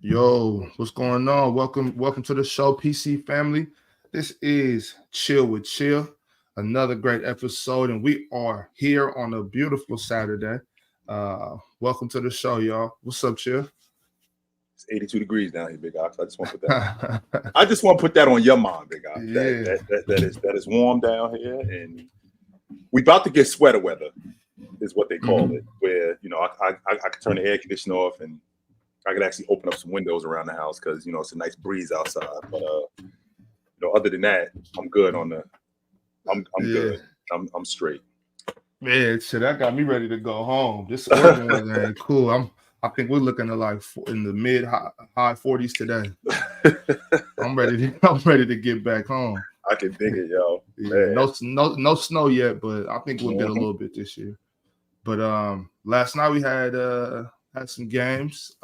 Yo, what's going on? Welcome to the show, PC family. This is Chill with Chill, another great episode, and we are here on a beautiful Saturday. Welcome to the show, y'all. What's up, Chill? It's 82 degrees down here, Big Ox. I just want to put that. I just want to put that on your mind, Big Ox. Yeah. That is warm down here, and we about to get sweater weather, is what they call it. Where I can turn the air conditioner off and I could actually open up some windows around the house because it's a nice breeze outside. But other than that, I'm good on the. I'm good. I'm straight. Man, shit, that got me ready to go home. This Oregon weather ain't cool. I think we're looking at like in the mid high 40s today. I'm ready to get back home. I can dig it, yo. Yeah, no snow yet, but I think we'll get a little bit this year. But last night we had some games.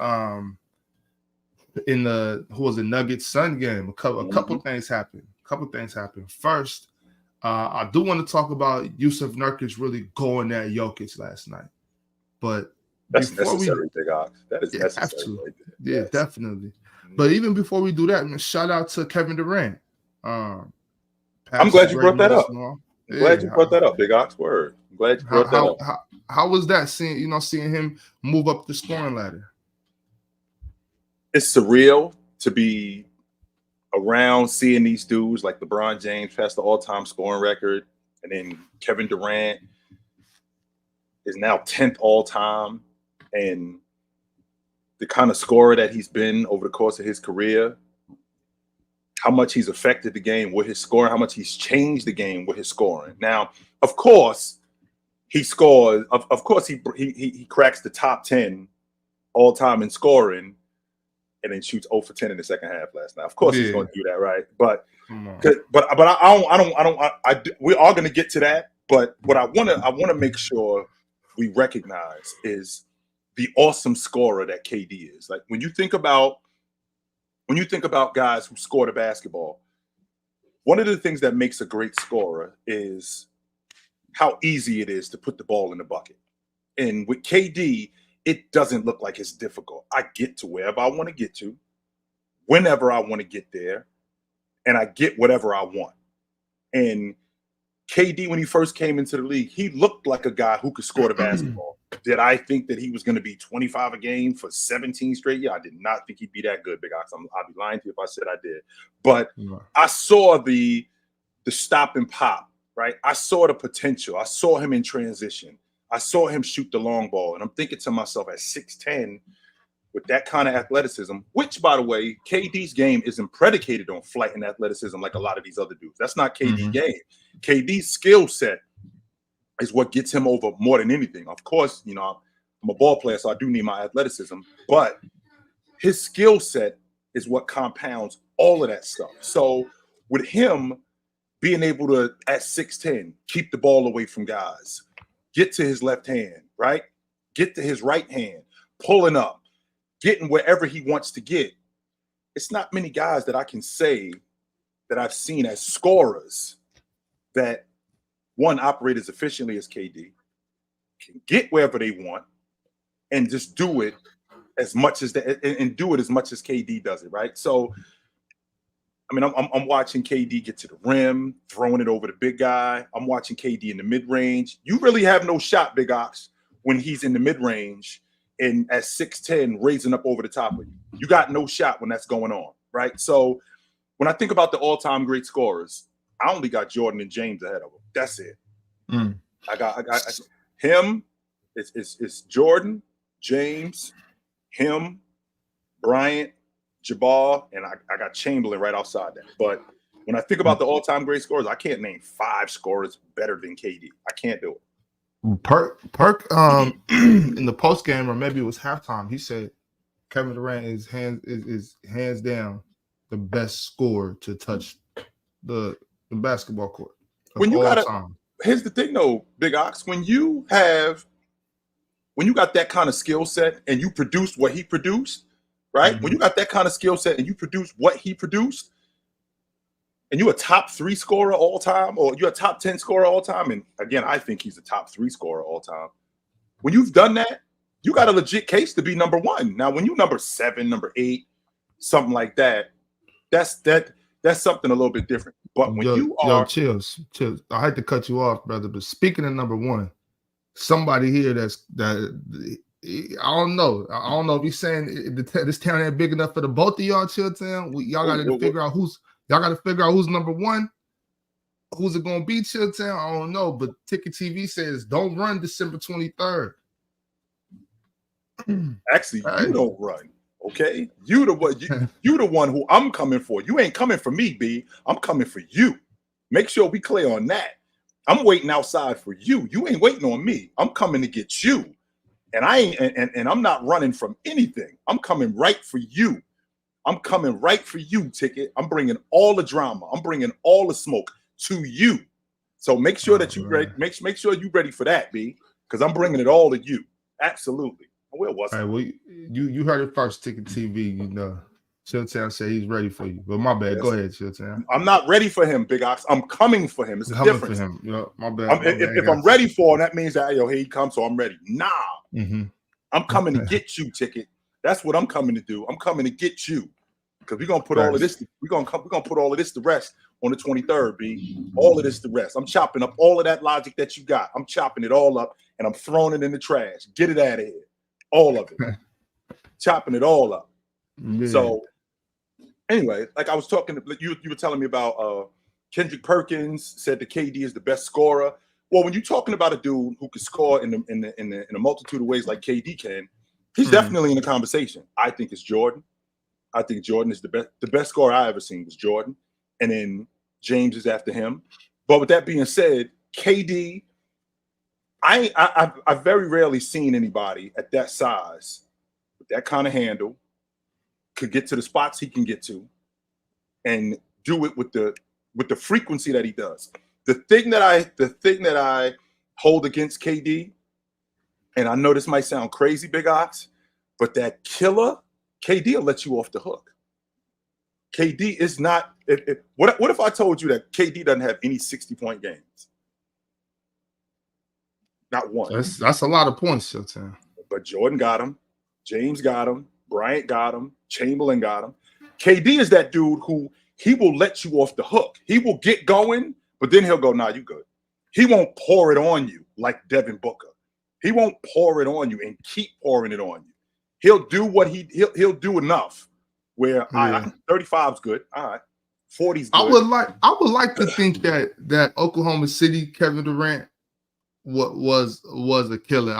In the Nuggets Sun game, a couple things happened. First, I do want to talk about Yusuf Nurkic really going at Jokic last night, but that's necessary, Big Ox. That is necessary. Right there. Yeah, definitely. But even before we do that, shout out to Kevin Durant. I'm glad you brought that up. Glad you brought that up, Big Ox. Word. I'm glad you brought that up. How was that seeing him move up the scoring ladder? It's surreal to be around seeing these dudes like LeBron James pass the all-time scoring record, and then Kevin Durant is now 10th all-time, and the kind of scorer that he's been over the course of his career, how much he's affected the game with his scoring, how much he's changed the game with his scoring. Now, of course, he scores. Of course, he cracks the top 10 all-time in scoring, and then shoots 0 for 10 in the second half last night. Of course, he's going to do that, right? But we are going to get to that. But what I want to make sure we recognize is the awesome scorer that KD is. Like when you think about guys who score the basketball, one of the things that makes a great scorer is how easy it is to put the ball in the bucket. And with KD, it doesn't look like it's difficult. I get to wherever I want to get to, whenever I want to get there, and I get whatever I want. And KD, when he first came into the league, he looked like a guy who could score the basketball. Did I think that he was going to be 25 a game for 17 straight? Yeah, I did not think he'd be that good, Big Ox. I'd be lying to you if I said I did. But I saw the stop and pop, right? I saw the potential. I saw him in transition. I saw him shoot the long ball. And I'm thinking to myself, at 6'10", with that kind of athleticism, which, by the way, KD's game isn't predicated on flight and athleticism like a lot of these other dudes. That's not KD's game. KD's skill set is what gets him over more than anything. Of course, I'm a ball player, so I do need my athleticism. But his skill set is what compounds all of that stuff. So with him being able to, at 6'10", keep the ball away from guys, get to his left hand, right? Get to his right hand, pulling up, getting wherever he wants to get. It's not many guys that I can say that I've seen as scorers that, one, operate as efficiently as KD, can get wherever they want, and just do it as much as KD does it, right? So, I mean, I'm watching KD get to the rim, throwing it over the big guy. I'm watching KD in the mid-range. You really have no shot, Big Ox, when he's in the mid-range and at 6'10", raising up over the top of you. You got no shot when that's going on, right? So when I think about the all-time great scorers, I only got Jordan and James ahead of him. That's it. I got him. It's Jordan, James, him, Bryant, Jabbar, and I got Chamberlain right outside that. But when I think about the all-time great scorers, I can't name 5 scorers better than KD. I can't do it. Perk in the post game, or maybe it was halftime, he said Kevin Durant is hands down the best scorer to touch the basketball court. When you got here's the thing though, Big Ox, when you got that kind of skill set and you produced what he produced, right? When you got that kind of skill set and you produce what he produced, and you're a top 3 scorer all time, or you're a top 10 scorer all time, and again, I think he's a top 3 scorer all time. When you've done that, you got a legit case to be number 1. Now, when you number 7, number 8, something like that, that's something a little bit different. But when you are chills. I hate to cut you off, brother, but speaking of number 1, somebody here that I don't know. I don't know if he's saying this town ain't big enough for the both of y'all, Chill Town. Y'all got to figure out who's number 1. Who's it gonna be, Chill Town? I don't know, but Ticket TV says don't run December 23rd. Actually, you don't run. Okay, you the one who I'm coming for. You ain't coming for me, B. I'm coming for you. Make sure we clear on that. I'm waiting outside for you. You ain't waiting on me. I'm coming to get you. And I ain't and I'm not running from anything. I'm coming right for you. I'm coming right for you, Ticket. I'm bringing all the drama. I'm bringing all the smoke to you. So make sure that you ready. Make sure you ready for that, B. Because I'm bringing it all to you. Absolutely. Where was it? Well, you heard it first, Ticket TV. You know, Chilltown said he's ready for you. But my bad. Yes. Go ahead, Chilltown. I'm not ready for him, Big Ox. I'm coming for him. It's a difference. For him. Yeah, my bad. If I'm ready for him, that means that here he comes, so I'm ready. Nah. I'm coming to get you, Ticket. That's what I'm coming to do. I'm coming to get you. Because we're gonna put all of this, we're gonna put all of this to rest on the 23rd, B. All of this to rest. I'm chopping up all of that logic that you got. I'm chopping it all up and I'm throwing it in the trash. Get it out of here. All of it. Chopping it all up. Yeah. So anyway, like I was talking, you were telling me about Kendrick Perkins said the KD is the best scorer. Well, when you're talking about a dude who can score in a multitude of ways like KD can, he's definitely in the conversation. I think it's Jordan. I think Jordan is the best. The best scorer I ever seen was Jordan, and then James is after him. But with that being said, KD, I've very rarely seen anybody at that size with that kind of handle could get to the spots he can get to, and do it with the frequency that he does. The thing that I hold against KD, and I know this might sound crazy, Big Ox, but that killer. KD will let you off the hook. KD is not. What if I told you that KD doesn't have any 60-point games? Not one. That's a lot of points, Showtime. But Jordan got him. James got him. Bryant got him. Chamberlain got him. KD is that dude who he will let you off the hook. He will get going, but then he'll go, "Nah, you good." He won't pour it on you like Devin Booker. He won't pour it on you and keep pouring it on you. He'll do what he'll do enough where 35's good. All right. 40's good. I would like to think that Oklahoma City Kevin Durant was a killer.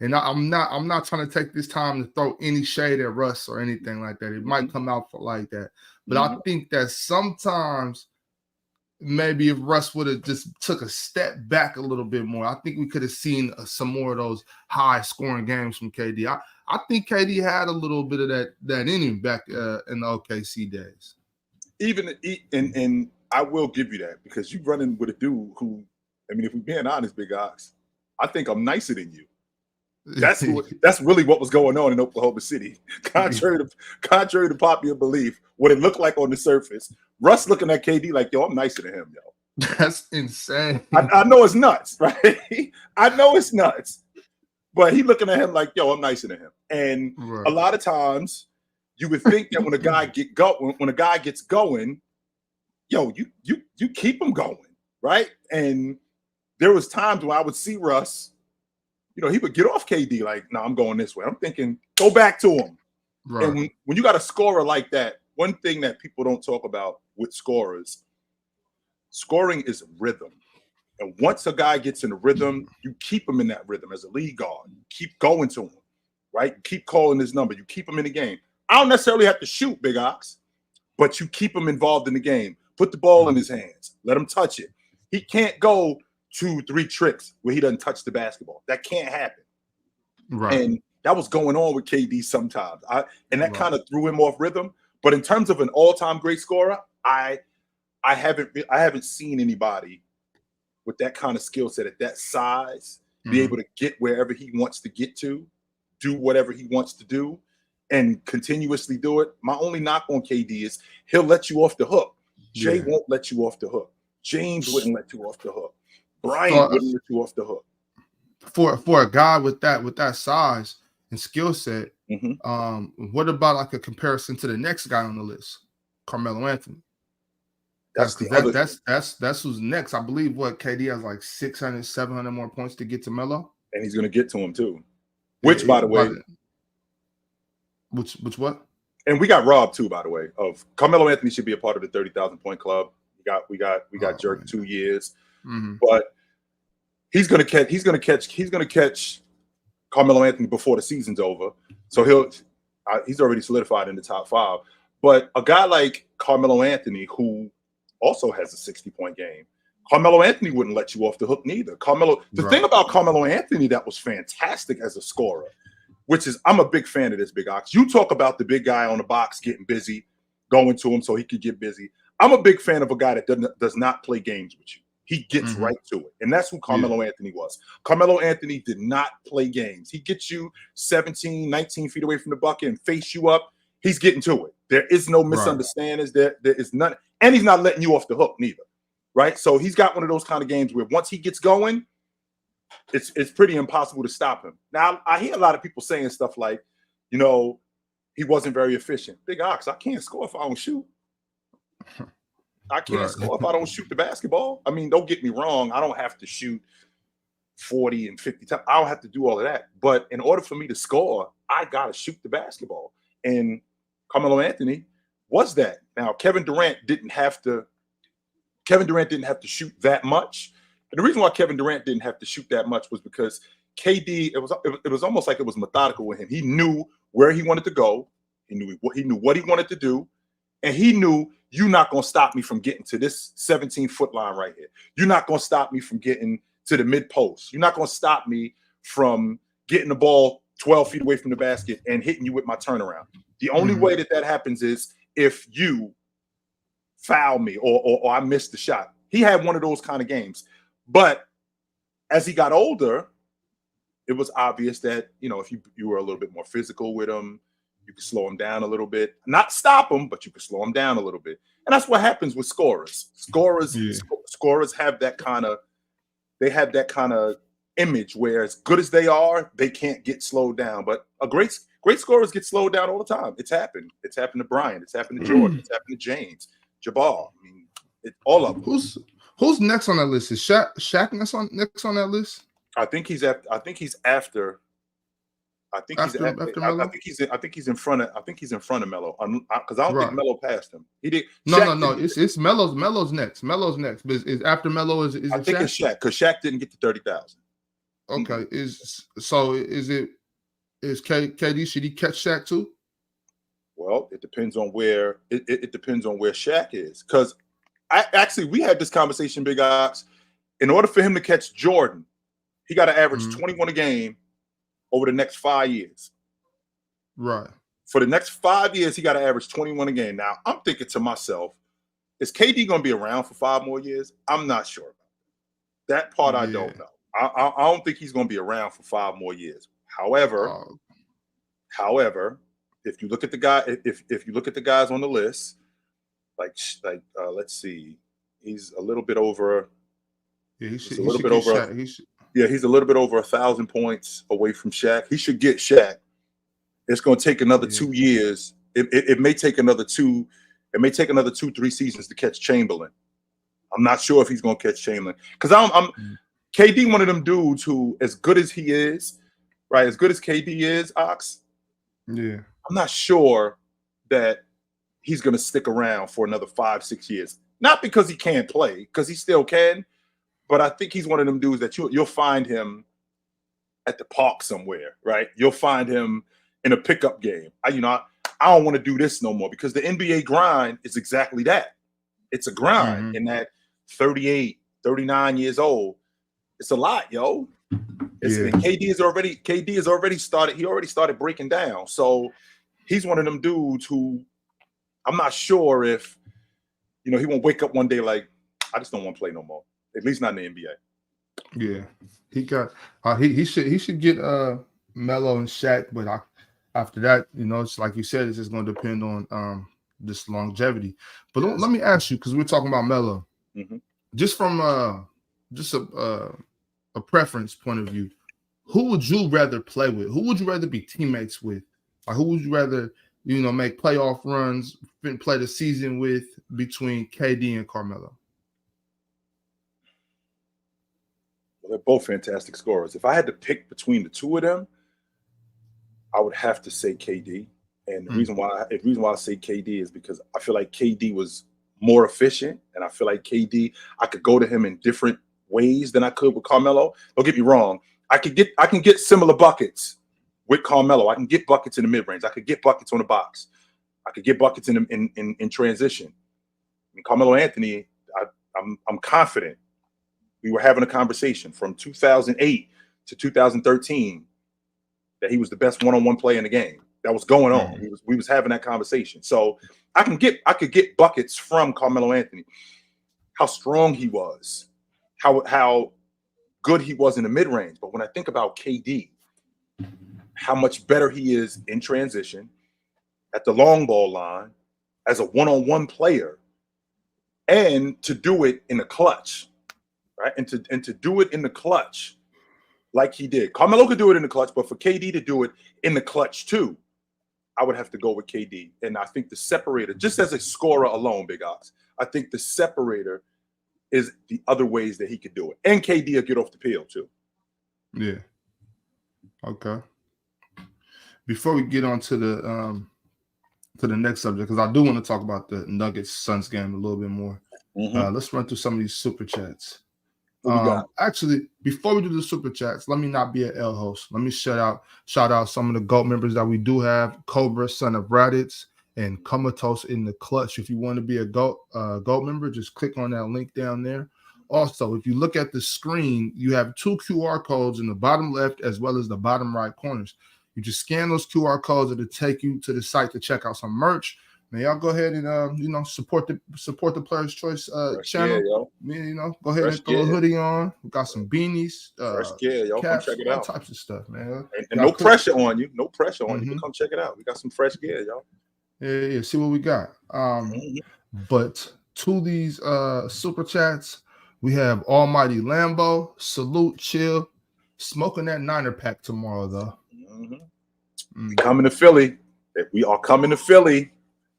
I'm not trying to take this time to throw any shade at Russ or anything like that. It might come out like that. But I think that sometimes maybe if Russ would have just took a step back a little bit more, I think we could have seen some more of those high scoring games from KD. I think KD had a little bit of that in him back in the OKC days. And I will give you that because you're running with a dude who, I mean, if we're being honest, Big Ox, I think I'm nicer than you. That's really what was going on in Oklahoma City. Contrary to popular belief, what it looked like on the surface, Russ looking at KD like, yo, I'm nicer than him, yo. That's insane. I know it's nuts, right? I know it's nuts. But he looking at him like, yo, I'm nicer than him. And a lot of times you would think that when a guy gets going, yo, you keep him going, right? And there was times when I would see Russ, you know, he would get off KD like, no, I'm going this way. I'm thinking, go back to him. Right. And when you got a scorer like that, one thing that people don't talk about with scorers, scoring is rhythm. And once a guy gets in a rhythm, you keep him in that rhythm as a lead guard. You keep going to him, right? You keep calling his number. You keep him in the game. I don't necessarily have to shoot, Big Ox, but you keep him involved in the game. Put the ball in his hands. Let him touch it. He can't go 2-3 tricks where he doesn't touch the basketball. That can't happen. Right. And that was going on with KD sometimes. And that kind of threw him off rhythm. But in terms of an all-time great scorer, I haven't seen anybody with that kind of skill set at that size be able to get wherever he wants to get to, do whatever he wants to do, and continuously do it. My only knock on KD is he'll let you off the hook. Jay won't let you off the hook. James wouldn't let you off the hook. Brian wouldn't let you off the hook. For a guy with that size, and skill set. Mm-hmm. What about like a comparison to the next guy on the list, Carmelo Anthony? That's That's who's next. I believe KD has like 600, 700 more points to get to Melo, and he's going to get to him too. Which, by the way, which what? And we got robbed too, by the way. Of Carmelo Anthony should be a part of the 30,000 point club. We got jerked 2 years, but he's going to catch Carmelo Anthony before the season's over. So he's already solidified in the top 5. But a guy like Carmelo Anthony, who also has a 60-point game, Carmelo Anthony wouldn't let you off the hook neither. The thing about Carmelo Anthony that was fantastic as a scorer, which is I'm a big fan of this, Big Ox. You talk about the big guy on the box getting busy, going to him so he could get busy. I'm a big fan of a guy that does not play games with you. He gets right to it. And that's who Carmelo Anthony was. Carmelo Anthony did not play games. He gets you 17, 19 feet away from the bucket and face you up. He's getting to it. There is no misunderstandings. There is none. And he's not letting you off the hook neither. Right? So he's got one of those kind of games where once he gets going, it's pretty impossible to stop him. Now, I hear a lot of people saying stuff like, he wasn't very efficient. Big Ox, I can't score if I don't shoot. I can't score if I don't shoot the basketball. I mean, don't get me wrong. I don't have to shoot 40 and 50 times. I don't have to do all of that. But in order for me to score, I got to shoot the basketball. And Carmelo Anthony was that. Now, Kevin Durant didn't have to shoot that much. And the reason why Kevin Durant didn't have to shoot that much was because KD, it was almost like it was methodical with him. He knew where he wanted to go. He knew what he wanted to do. And he knew, you're not going to stop me from getting to this 17-foot line right here. You're not going to stop me from getting to the mid post. You're not going to stop me from getting the ball 12 feet away from the basket and hitting you with my turnaround. The only way that happens is if you foul me or I miss the shot. He had one of those kind of games. But as he got older, it was obvious that, if you were a little bit more physical with him, you could slow him down a little bit. Not stop him, but you could slow him down a little bit. And that's what happens with scorers. Scorers have that kind of image where as good as they are, they can't get slowed down. But a great scorers get slowed down all the time. It's happened. It's happened to Bryant. It's happened to Jordan. It's happened to James, Jabbar. I mean, all of them. Who's next on that list? Is Shaq next on that list? I think he's after Melo? I think he's in front of Melo because I don't think Melo passed him. He did. No. It's Melo's next. Melo's next. But is after Melo is I think it's Shaq because Shaq didn't get to 30,000. Okay. Is KD? Should he catch Shaq too? Well, it depends on where it depends on where Shaq is. Because we had this conversation, Big Ox. In order for him to catch Jordan, he got to average 21 a game over the next 5 years. Right. For the next 5 years, he got to average 21 a game. Now, I'm thinking to myself, is KD going to be around for 5 more years? I'm not sure about that. That part I don't know. I don't think he's going to be around for 5 more years. However, if you look at the guy, if you look at the guys on the list, let's see, he's a little bit over. Yeah, he's a little bit over. He's a little bit over 1,000 points away from Shaq. He should get Shaq. It's going to take another 2 years. It may take another 2. It may take another 2-3 seasons to catch Chamberlain. I'm not sure if he's going to catch Chamberlain because I'm KD, one of them dudes who, as good as he is, right? As good as KD is, Ox. Yeah. I'm not sure that he's going to stick around for another 5-6 years. Not because he can't play, because he still can. But I think he's one of them dudes that you'll find him at the park somewhere, right? You'll find him in a pickup game. I don't want to do this no more because the NBA grind is exactly that. It's a grind in that 38, 39 years old. It's a lot, yo. KD has already started. He already started breaking down. So he's one of them dudes who I'm not sure if, he won't wake up one day like, I just don't want to play no more. At least not in the NBA. Yeah, he got he should get Melo and Shaq, but after that, it's like you said, it's just going to depend on this longevity. But let me ask you, because we're talking about Melo, just from a preference point of view, who would you rather play with? Who would you rather be teammates with? Or who would you rather, make playoff runs, play the season with between KD and Carmelo? Well, they're both fantastic scorers. If I had to pick between the two of them, I would have to say KD. And the reason why I say KD is because I feel like KD was more efficient, and I feel like KD, I could go to him in different ways than I could with Carmelo. Don't get me wrong. I can get similar buckets with Carmelo. I can get buckets in the mid-range. I could get buckets on the box. I could get buckets in transition. I mean, Carmelo Anthony, I'm confident. We were having a conversation from 2008 to 2013 that he was the best one-on-one player in the game. That was going on. We was having that conversation. So I could get buckets from Carmelo Anthony. How strong he was, how good he was in the mid-range. But when I think about KD, how much better he is in transition, at the long ball line, as a one-on-one player, and to do it in the clutch, right? And to do it in the clutch like he did. Carmelo could do it in the clutch, but for KD to do it in the clutch too, I would have to go with KD. And I think the separator, just as a scorer alone, Big Ox, I think the separator is the other ways that he could do it. And KD will get off the peel too. Yeah. Okay. Before we get on to the next subject, because I do want to talk about the Nuggets Suns game a little bit more. Let's run through some of these super chats. Actually, before we do the super chats, let me not be an L host. Let me shout out some of the GOAT members that we do have: Cobra, Son of Raditz, and Comatose in the Clutch. If you want to be a GOAT member, just click on that link down there. Also, if you look at the screen, you have 2 QR codes in the bottom left as well as the bottom right corners. You just scan those QR codes, it'll take you to the site to check out some merch. Man, y'all go ahead and support the Players Choice channel. Go ahead and throw a hoodie on. We got some beanies, y'all caps, come check it all out. Types of stuff, man. And no pressure on you. No pressure on you. Come check it out. We got some fresh gear, y'all. Yeah. See what we got. But to these super chats, we have Almighty Lambo, Salute, Chill, smoking that Niner pack tomorrow though. We coming to Philly. We are coming to Philly.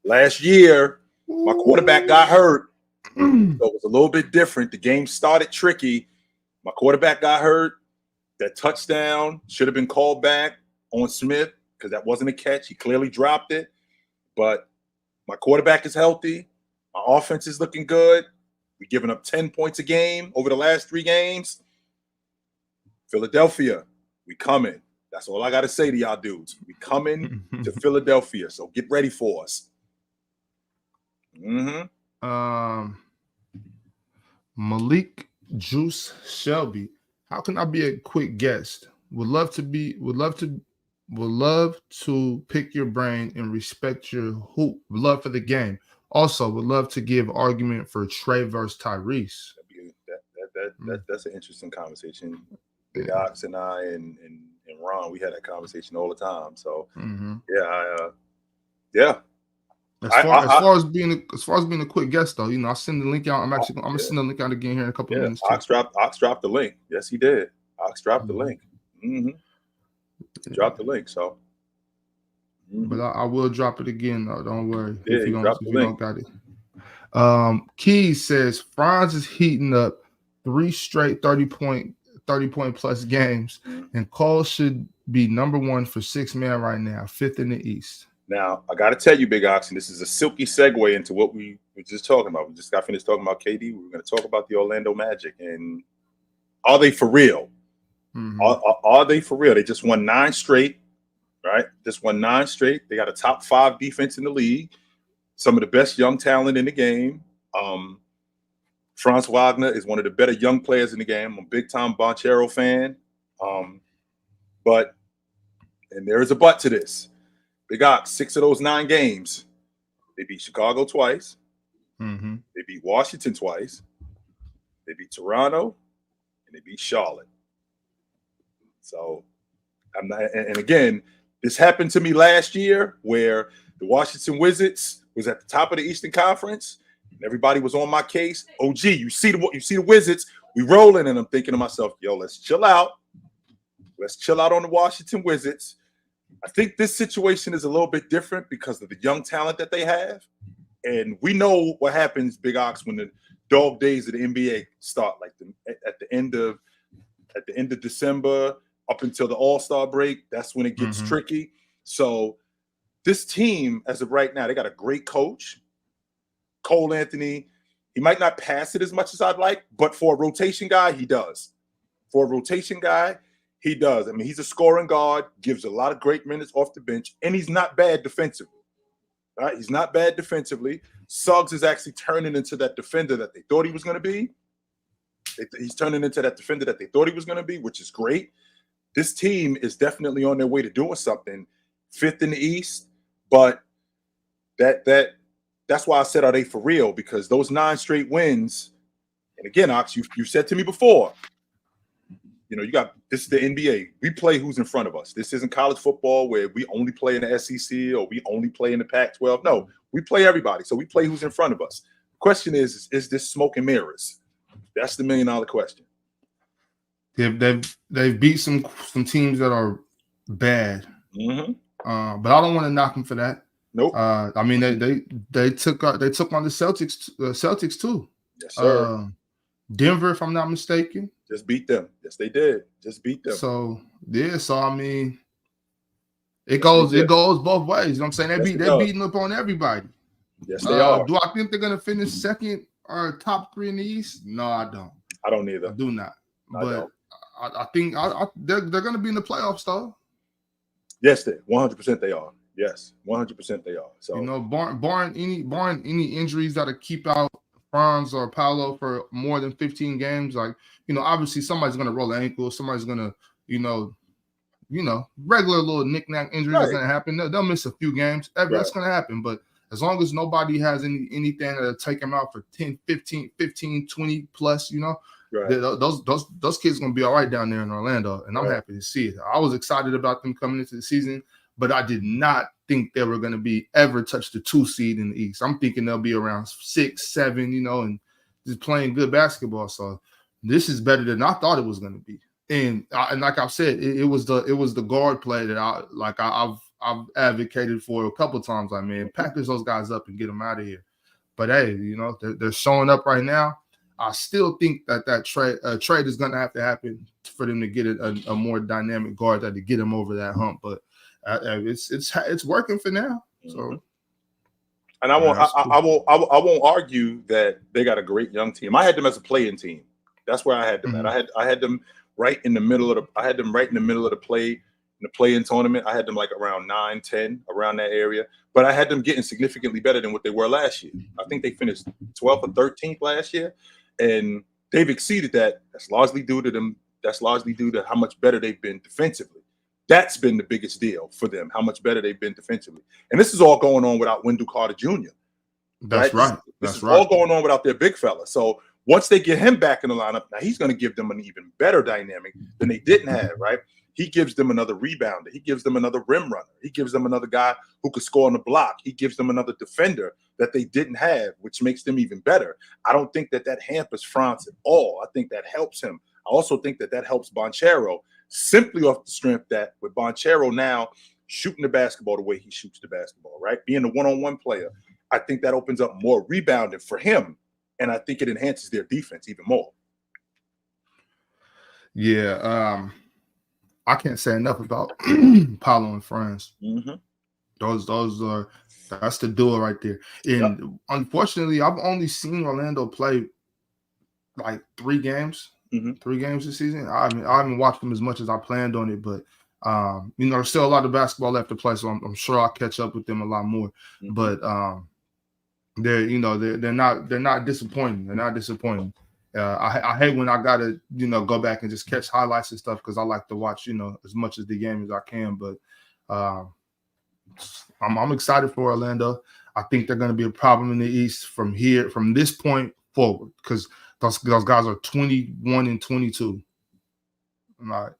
Last year, my quarterback got hurt, so it was a little bit different. The game started tricky. My quarterback got hurt. That touchdown should have been called back on Smith because that wasn't a catch. He clearly dropped it. But my quarterback is healthy. My offense is looking good. We're giving up 10 points a game over the last 3 games. Philadelphia, we coming. That's all I got to say to y'all dudes. We coming to Philadelphia, so get ready for us. Malik Juice Shelby. How can I be a quick guest? Would love to pick your brain and respect your love for the game. Also, would love to give argument for Trae versus Tyrese. That's an interesting conversation. Big Ox and I and Ron, we had that conversation all the time. So yeah. As far as being a quick guest though, I send the link out. I'm gonna send the link out again here in a couple of minutes. Ox dropped the link. Yes, he did. Ox dropped the link. Dropped the link. So, but I will drop it again though. Don't worry. Yeah, if you don't got it. Keys says Franz is heating up 3 straight 30 point plus games, and Cole should be number 1 for 6-man right now, 5th in the East. Now, I got to tell you, Big Ox, and this is a silky segue into what we were just talking about. We just got finished talking about KD. We were going to talk about the Orlando Magic. And are they for real? Are they for real? They just won 9 straight, right? Just won 9 straight. They got a top 5 defense in the league. Some of the best young talent in the game. Franz Wagner is one of the better young players in the game. I'm a big-time Banchero fan. And there is a but to this. Big Ox, 6 of those 9 games, they beat Chicago twice. They beat Washington twice. They beat Toronto, and they beat Charlotte. So, I'm not. And again, this happened to me last year, where the Washington Wizards was at the top of the Eastern Conference, and everybody was on my case. Oh, gee, you see the Wizards? We rolling, and I'm thinking to myself, yo, let's chill out. Let's chill out on the Washington Wizards. I think this situation is a little bit different because of the young talent that they have. And we know what happens, Big Ox, when the dog days of the NBA start, like at the end of December up until the All-Star break. That's when it gets tricky. So this team, as of right now, they got a great coach, Cole Anthony. He might not pass it as much as I'd like, but for a rotation guy, he does. For a rotation guy, he does. I mean, he's a scoring guard, gives a lot of great minutes off the bench, and he's not bad defensively. Right? He's not bad defensively. Suggs is actually turning into that defender that they thought he was going to be. He's turning into that defender that they thought he was going to be, which is great. This team is definitely on their way to doing something. 5th in the East, but that's why I said, are they for real? Because those 9 straight wins, and again, Ox, you said to me before, you got this is the NBA. We play who's in front of us. This isn't college football where we only play in the SEC or we only play in the Pac-12. No, we play everybody. So we play who's in front of us. The question is this smoke and mirrors? That's the $1 million question. They've beat some teams that are bad, but I don't want to knock them for that. Nope. I mean they took on the Celtics too. Yes, sir. Denver, if I'm not mistaken. Just beat them. Yes, they did. Just beat them. So I mean, it goes both ways. You know what I'm saying? They're beating up on everybody. Yes, they are. Do I think they're gonna finish second or top 3 in the East? No, I don't. I don't either. I do not. But I think they're gonna be in the playoffs though. Yes, 100% they are. Yes, 100% they are. So barring any injuries that'll keep out Franz or Paolo for more than 15 games, obviously somebody's gonna roll an ankle, somebody's gonna, regular little knick-knack injuries are gonna happen. They'll miss a few games. That's gonna happen, but as long as nobody has anything that'll take them out for 10, 15, 20 plus, those kids are gonna be all right down there in Orlando, and I'm happy to see it. I was excited about them coming into the season, but I did not think they were going to be ever touch the 2 seed in the East. I'm thinking they'll be around 6, 7, and just playing good basketball. So this is better than I thought it was going to be. And like I've said, it was the guard play that I've advocated for a couple times. Like, man, package those guys up and get them out of here. But hey, they're showing up right now. I still think that trade is going to have to happen for them to get a more dynamic guard to get them over that hump. But it's working for now. So, and I won't argue that they got a great young team. I had them as a play-in team. That's where I had them at. I had them right in the middle of the play-in tournament. I had them like around 9, 10, around that area. But I had them getting significantly better than what they were last year. I think they finished 12th or 13th last year, and they've exceeded that. That's largely due to them. That's largely due to how much better they've been defensively. That's been the biggest deal for them, how much better they've been defensively. And this is all going on without Wendell Carter Jr. That's right. This is all going on without their big fella. So once they get him back in the lineup, now he's going to give them an even better dynamic than they didn't have, right? He gives them another rebounder. He gives them another rim runner. He gives them another guy who could score on the block. He gives them another defender that they didn't have, which makes them even better. I don't think that hampers Franz at all. I think that helps him. I also think that helps Banchero, simply off the strength that with Banchero now shooting the basketball the way he shoots the basketball, right? Being a one-on-one player, I think that opens up more rebounding for him, and I think it enhances their defense even more. Yeah, I can't say enough about Paolo and Franz. Those are that's the duo right there. And unfortunately, I've only seen Orlando play like 3 games. 3 games this season. I haven't watched them as much as I planned on it, but there's still a lot of basketball left to play, so I'm sure I'll catch up with them a lot more. But they're not disappointing. They're not disappointing. I hate when I gotta go back and just catch highlights and stuff because I like to watch as much of the game as I can. But I'm excited for Orlando. I think they're going to be a problem in the East from this point forward because those guys are 21 and 22. All right.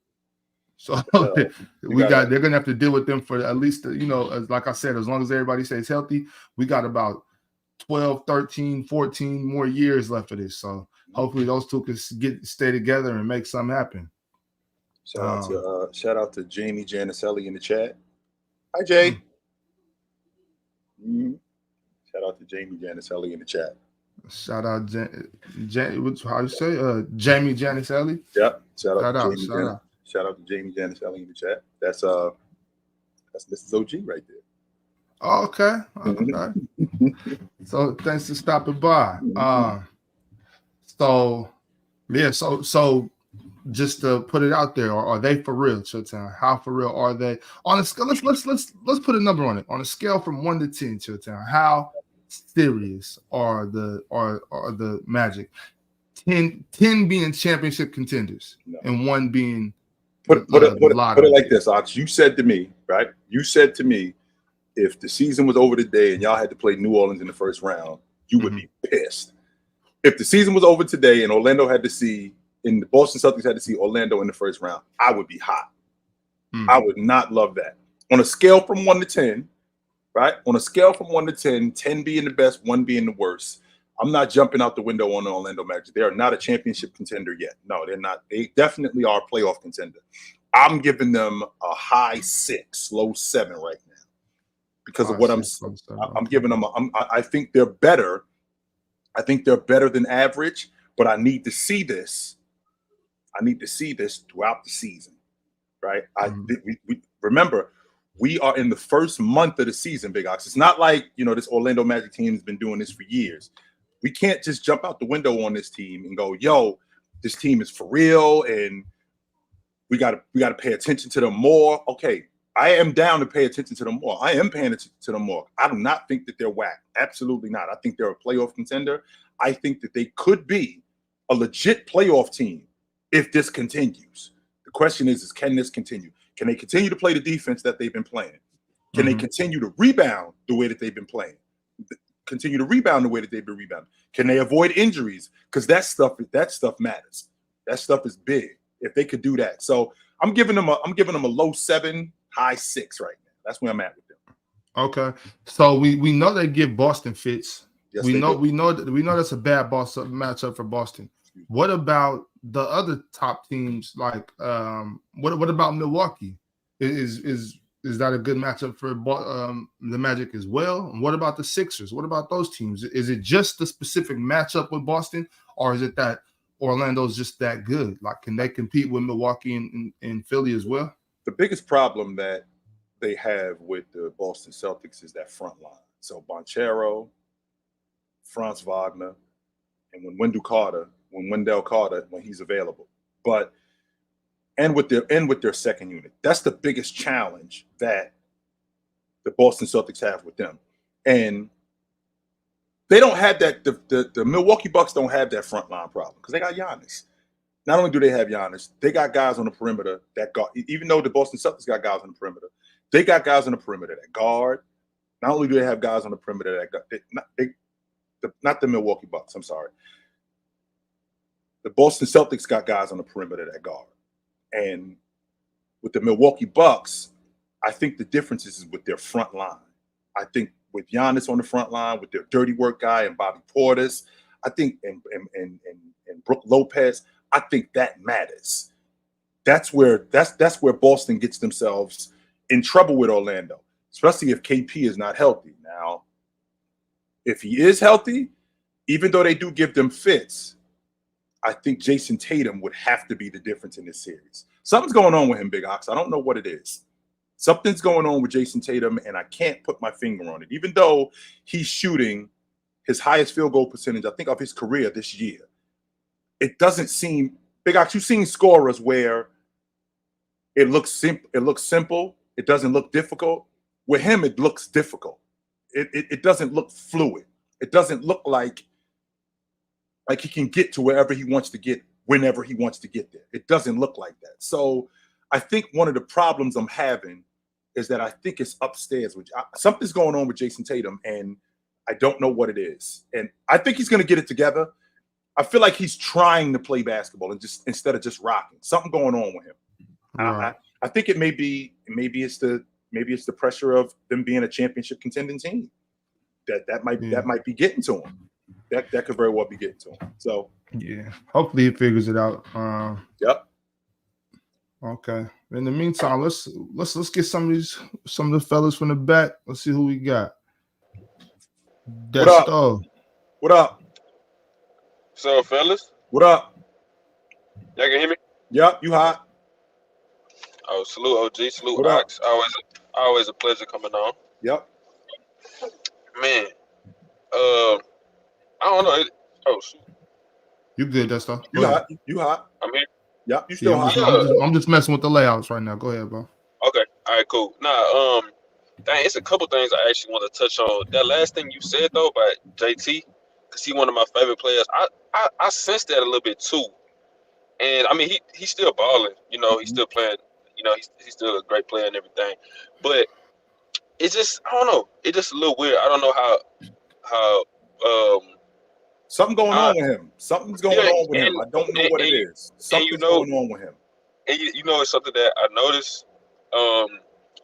So they're going to have to deal with them for at least, like I said, as long as everybody stays healthy, we got about 12, 13, 14 more years left of this. So hopefully those two can stay together and make something happen. Shout out to Jamie Janicelli in the chat. Hi, Jay. Shout out to Jamie Janicelli in the chat. Shout out, how you say? Jamie Janicelli. Yep. Shout out to Jamie Janicelli in the chat. That's Mrs. OG right there. Oh, okay. So thanks for stopping by. So just to put it out there, are they for real, Chitchat? How for real are they? On a scale, let's put a number on it. On a scale from 1 to 10, Chitchat, how serious are the Magic? 10 being championship contenders, and 1 being put it like this, Ox. You said to me, right? You said to me, if the season was over today and y'all had to play New Orleans in the first round, you would be pissed. If the season was over today and the Boston Celtics had to see Orlando in the first round, I would be hot. I would not love that. On a scale from 1 to 10, right? On a scale from 1 to 10, 10 being the best, 1 being the worst, I'm not jumping out the window on the Orlando Magic. They are not a championship contender yet. No, they're not. They definitely are a playoff contender. I'm giving them a high 6, low 7 right now because of what I'm giving them. I think they're better. I think they're better than average, but I need to see this. I need to see this throughout the season, right? We remember, we are in the first month of the season, Big Ox. It's not like, this Orlando Magic team has been doing this for years. We can't just jump out the window on this team and go, yo, this team is for real and we got to pay attention to them more. Okay, I am down to pay attention to them more. I am paying attention to them more. I do not think that they're whack. Absolutely not. I think they're a playoff contender. I think that they could be a legit playoff team if this continues. The question is can this continue? Can they continue to play the defense that they've been playing? Can they continue to rebound the way that they've been playing? Continue to rebound the way that they've been rebounding? Can they avoid injuries? Because that stuff matters. That stuff is big. If they could do that. So I'm giving them a low 7, high 6 right now. That's where I'm at with them. Okay. So we know they give Boston fits. Yes, we know that's a bad matchup for Boston. What about the other top teams? Like, what about Milwaukee? Is that a good matchup for the Magic as well? And what about the Sixers? What about those teams? Is it just the specific matchup with Boston, or is it that Orlando's just that good? Like, can they compete with Milwaukee and Philly as well? The biggest problem that they have with the Boston Celtics is that front line. So Banchero, Franz Wagner, and Wendell Carter, when he's available. And with their second unit. That's the biggest challenge that the Boston Celtics have with them. And they don't have that. The Milwaukee Bucks don't have that front line problem because they got Giannis. Not only do they have Giannis, they got guys on the perimeter that guard. Even though the Boston Celtics got guys on the perimeter, they got guys on the perimeter that guard. Not only do they have guys on the perimeter that guard, not the Milwaukee Bucks. I'm sorry. The Boston Celtics got guys on the perimeter that guard. And with the Milwaukee Bucks, I think the difference is with their front line. I think with Giannis on the front line, with their dirty work guy and Bobby Portis, I think and Brook Lopez, I think that matters. That's where Boston gets themselves in trouble with Orlando, especially if KP is not healthy. Now, if he is healthy, even though they do give them fits, I think Jason Tatum would have to be the difference in this series. Something's going on with him, Big Ox. I don't know what it is. Something's going on with Jason Tatum, and I can't put my finger on it. Even though he's shooting his highest field goal percentage, I think, of his career this year, it doesn't seem – Big Ox, you've seen scorers where it looks simple. It doesn't look difficult. With him, it looks difficult. It doesn't look fluid. It doesn't look like he can get to wherever he wants to get whenever he wants to get there. It doesn't look like that. So I think one of the problems I'm having is that I think it's upstairs. Something's going on with Jason Tatum, and I don't know what it is. And I think he's going to get it together. I feel like he's trying to play basketball and just instead of just rocking. Something going on with him. Right. I think it may be it's the pressure of them being a championship contending team that might be getting to him. That could very well be getting to him. So yeah, hopefully he figures it out. Yep. Okay. In the meantime, let's get some of the fellas from the back. Let's see who we got. What up? Desto. What up? So, fellas, What up? y'all can hear me? Yep, you hot. Oh, salute OG, salute What up? Ox. Always a pleasure coming on. Yep. Man, I don't know. Oh, shoot. You good, Desto? You hot. You hot. I'm here. Yep, you still hot. I'm just messing with the layouts right now. Go ahead, bro. Okay. All right, cool. Nah, dang, it's a couple things I actually want to touch on. That last thing you said, though, about JT, because he's one of my favorite players. I sensed that a little bit, too. And, I mean, he's still balling. You know, he's still playing. You know, he's still a great player and everything. But it's just, I don't know. It's just a little weird. I don't know how something going on with him. Something's going on with him. I don't know what it is. Something's going on with him. And you know, it's something that I noticed.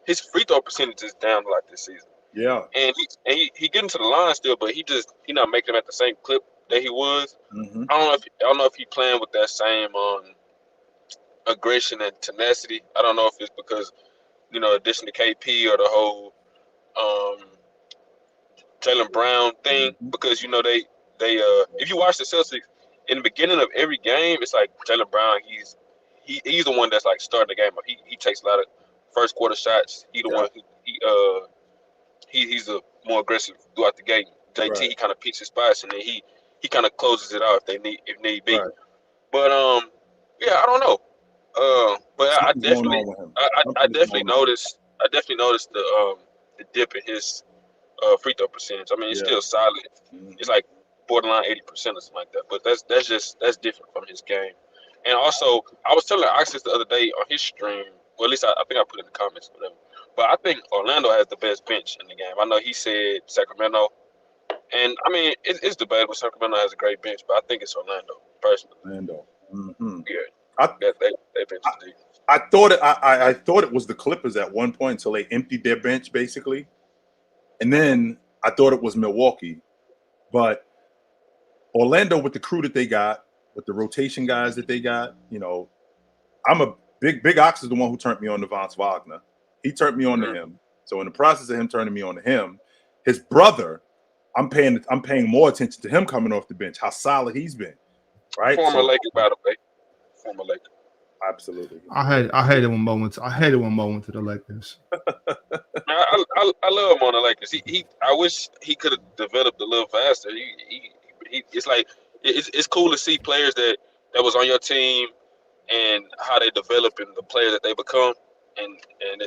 His free throw percentage is down a lot this season. Yeah. And he getting to the line still, but he not making them at the same clip that he was. Mm-hmm. I don't know if he playing with that same aggression and tenacity. I don't know if it's because, you know, addition to KP or the whole Jalen Brown thing, because you know they if you watch the Celtics in the beginning of every game, it's like Jalen Brown, he's the one that's like starting the game up. He takes a lot of first quarter shots. He the one who he's the more aggressive throughout the game. JT he kind of picks his spots and then he kind of closes it out if need be. Right. But yeah, I don't know. But I definitely noticed the dip in his free throw percentage. I mean, it's still solid. It's like borderline 80% or something like that. But that's different from his game. And also, I was telling Oxys the other day on his stream. Well, at least I think I put it in the comments, whatever. But I think Orlando has the best bench in the game. I know he said Sacramento, and I mean it's debatable. Sacramento has a great bench, but I think it's Orlando personally. Orlando. Mm-hmm. Yeah, that bench is deep. I thought it was the Clippers at one point until they emptied their bench basically, and then I thought it was Milwaukee, but Orlando with the crew that they got, with the rotation guys that they got, you know, I'm a Big Ox is the one who turned me on to Franz Wagner. He turned me on to him. So in the process of him turning me on to him, his brother, I'm paying more attention to him coming off the bench, how solid he's been. Right? Former Laker, by the way. Former Laker. Absolutely. I hate it when Mo went to the Lakers. I love him on the Lakers. I wish he could have developed a little faster. It's like it's cool to see players that was on your team and how they develop and the player that they become, and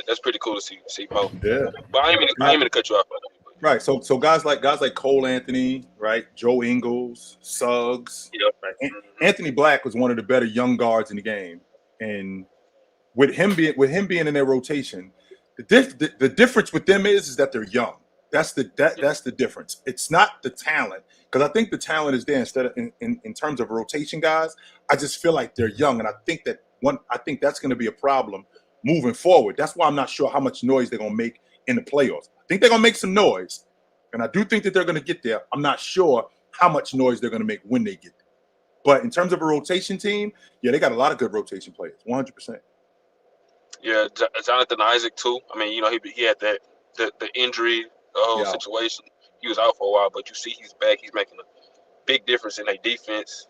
that's pretty cool to see Mo. Yeah. But I ain't mean to cut you off. Right. So guys like Cole Anthony, right? Joe Ingles, Suggs. Yep. Right? Anthony Black was one of the better young guards in the game, and with him being in their rotation, the difference with them is that they're young. That's the difference. It's not the talent, because I think the talent is there instead of in terms of rotation guys. I just feel like they're young, and I think that's going to be a problem moving forward. That's why I'm not sure how much noise they're going to make in the playoffs. I think they're going to make some noise, and I do think that they're going to get there. I'm not sure how much noise they're going to make when they get there. But in terms of a rotation team, yeah, they got a lot of good rotation players, 100%. Yeah, Jonathan Isaac too. I mean, you know, he had the injury, the whole situation. He was out for a while, but you see he's back. He's making a big difference in their defense.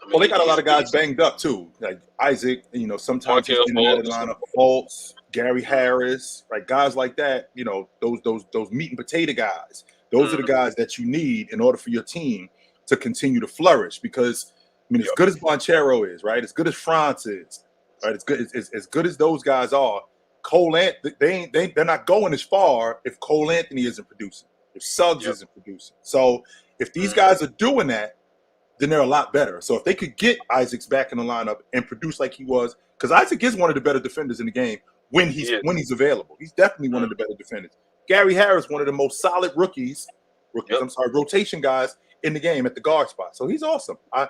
I mean, well, they got a lot of guys banged up too, like Isaac. You know, sometimes he's in the lineup. Fultz, Gary Harris, right? Guys like that. You know, those meat and potato guys. Those are the guys that you need in order for your team to continue to flourish. Because I mean, as good as Banchero is, right? As good as Franz is, right? As good as those guys are. Cole Anthony, they're not going as far if Cole Anthony isn't producing, if Suggs isn't producing. So if these guys are doing that, then they're a lot better. So if they could get Isaacs back in the lineup and produce like he was, because Isaac is one of the better defenders in the game when he's available. He's definitely one of the better defenders. Gary Harris, one of the most solid rotation guys in the game at the guard spot. So he's awesome. I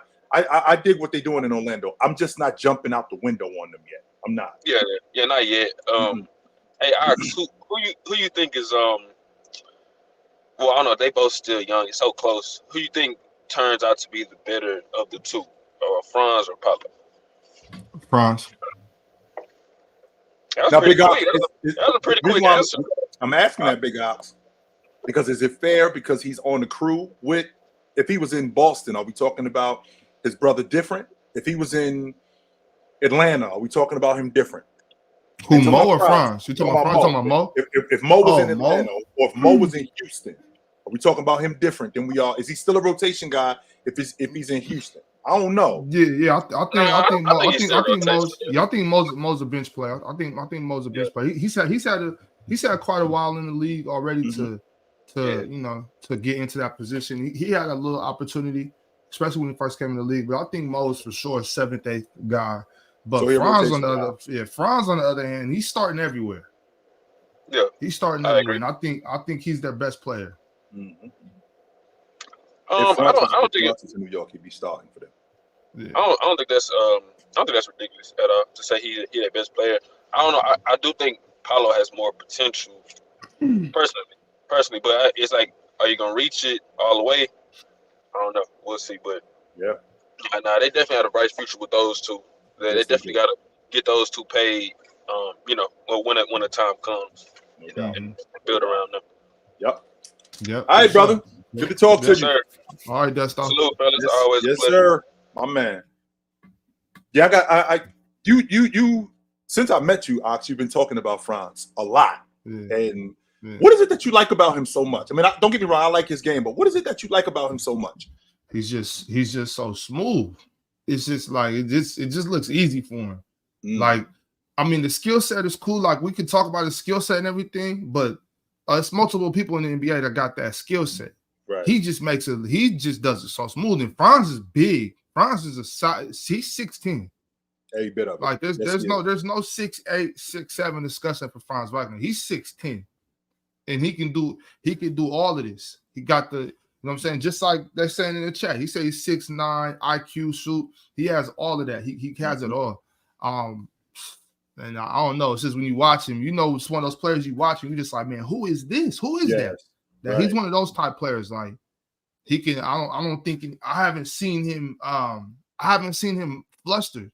dig what they're doing in Orlando. I'm just not jumping out the window on them yet. I'm not. Yeah, not yet. Hey, Ox, who you think is well, I don't know. They both still young. It's so close. Who you think turns out to be the better of the two, or Franz or Paolo? Franz. That was Now, pretty Big Ox, quick. That was a pretty quick answer. I'm asking that, Big Ox, because is it fair because he's on the crew with? If he was in Boston, are we talking about his brother different? If he was in Atlanta, are we talking about him different? Who, Mo or Franz? You talking about Franz? Talking about Mo? If Mo was in Atlanta, Mo? or if Mo was in Houston, are we talking about him different than we are? Is he still a rotation guy if he's in Houston? I don't know. Yeah. I think Mo's a bench player. I think Mo's a bench player. He's had quite a while in the league already to get into that position. He had a little opportunity, especially when he first came in the league. But I think Mo's for sure a 7th, 8th guy. But so Franz on the other hand, he's starting everywhere. Yeah, he's starting everywhere, and I think he's their best player. Mm-hmm. I don't think it's in New York, he'd be starting for them. Yeah. I don't think that's ridiculous at all to say he their best player. I don't know. I do think Paolo has more potential personally, but it's like, are you gonna reach it all the way? I don't know. We'll see. But yeah, they definitely have a bright future with those two. They definitely got to get those two paid. When the time comes, and build around them. Yep. All right, brother. Good to talk to you. Sir. All right, Dustin. Salute, fellas. Yes, always yes, sir. My man. Yeah, you. Since I met you, Ox, you've been talking about Franz a lot. Yeah. And what is it that you like about him so much? I mean, don't get me wrong, I like his game, but what is it that you like about him so much? He's just so smooth. It's just like it just looks easy for him. Like, I mean, the skill set is cool. Like, we can talk about his skill set and everything, but it's multiple people in the NBA that got that skill set. Right. He just does it so smooth. And Franz is big. Franz is he's 6'10". Hey, bit of it. Like there's no 6'8", 6'7" discussion for Franz Wagner. He's 6'10", and he can do all of this. He got the, you know what I'm saying, just like they're saying in the chat. He says he's 6'9", IQ, shoot. He has all of that. He has it all. And I don't know. It's just when you watch him, it's one of those players you watch and you're just like, man, who is this? Who is that? Right. He's one of those type players. Like, he can. I haven't seen him flustered.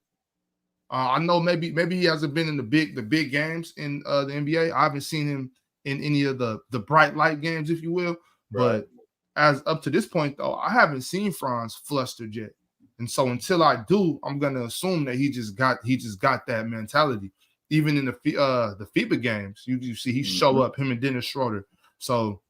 I know maybe he hasn't been in the big games in the NBA. I haven't seen him in any of the bright light games, if you will. Right. But as up to this point, though, I haven't seen Franz flustered yet. And so until I do, I'm gonna assume that he just got that mentality. Even in the FIBA games, you see he show up, him and Dennis Schroeder. So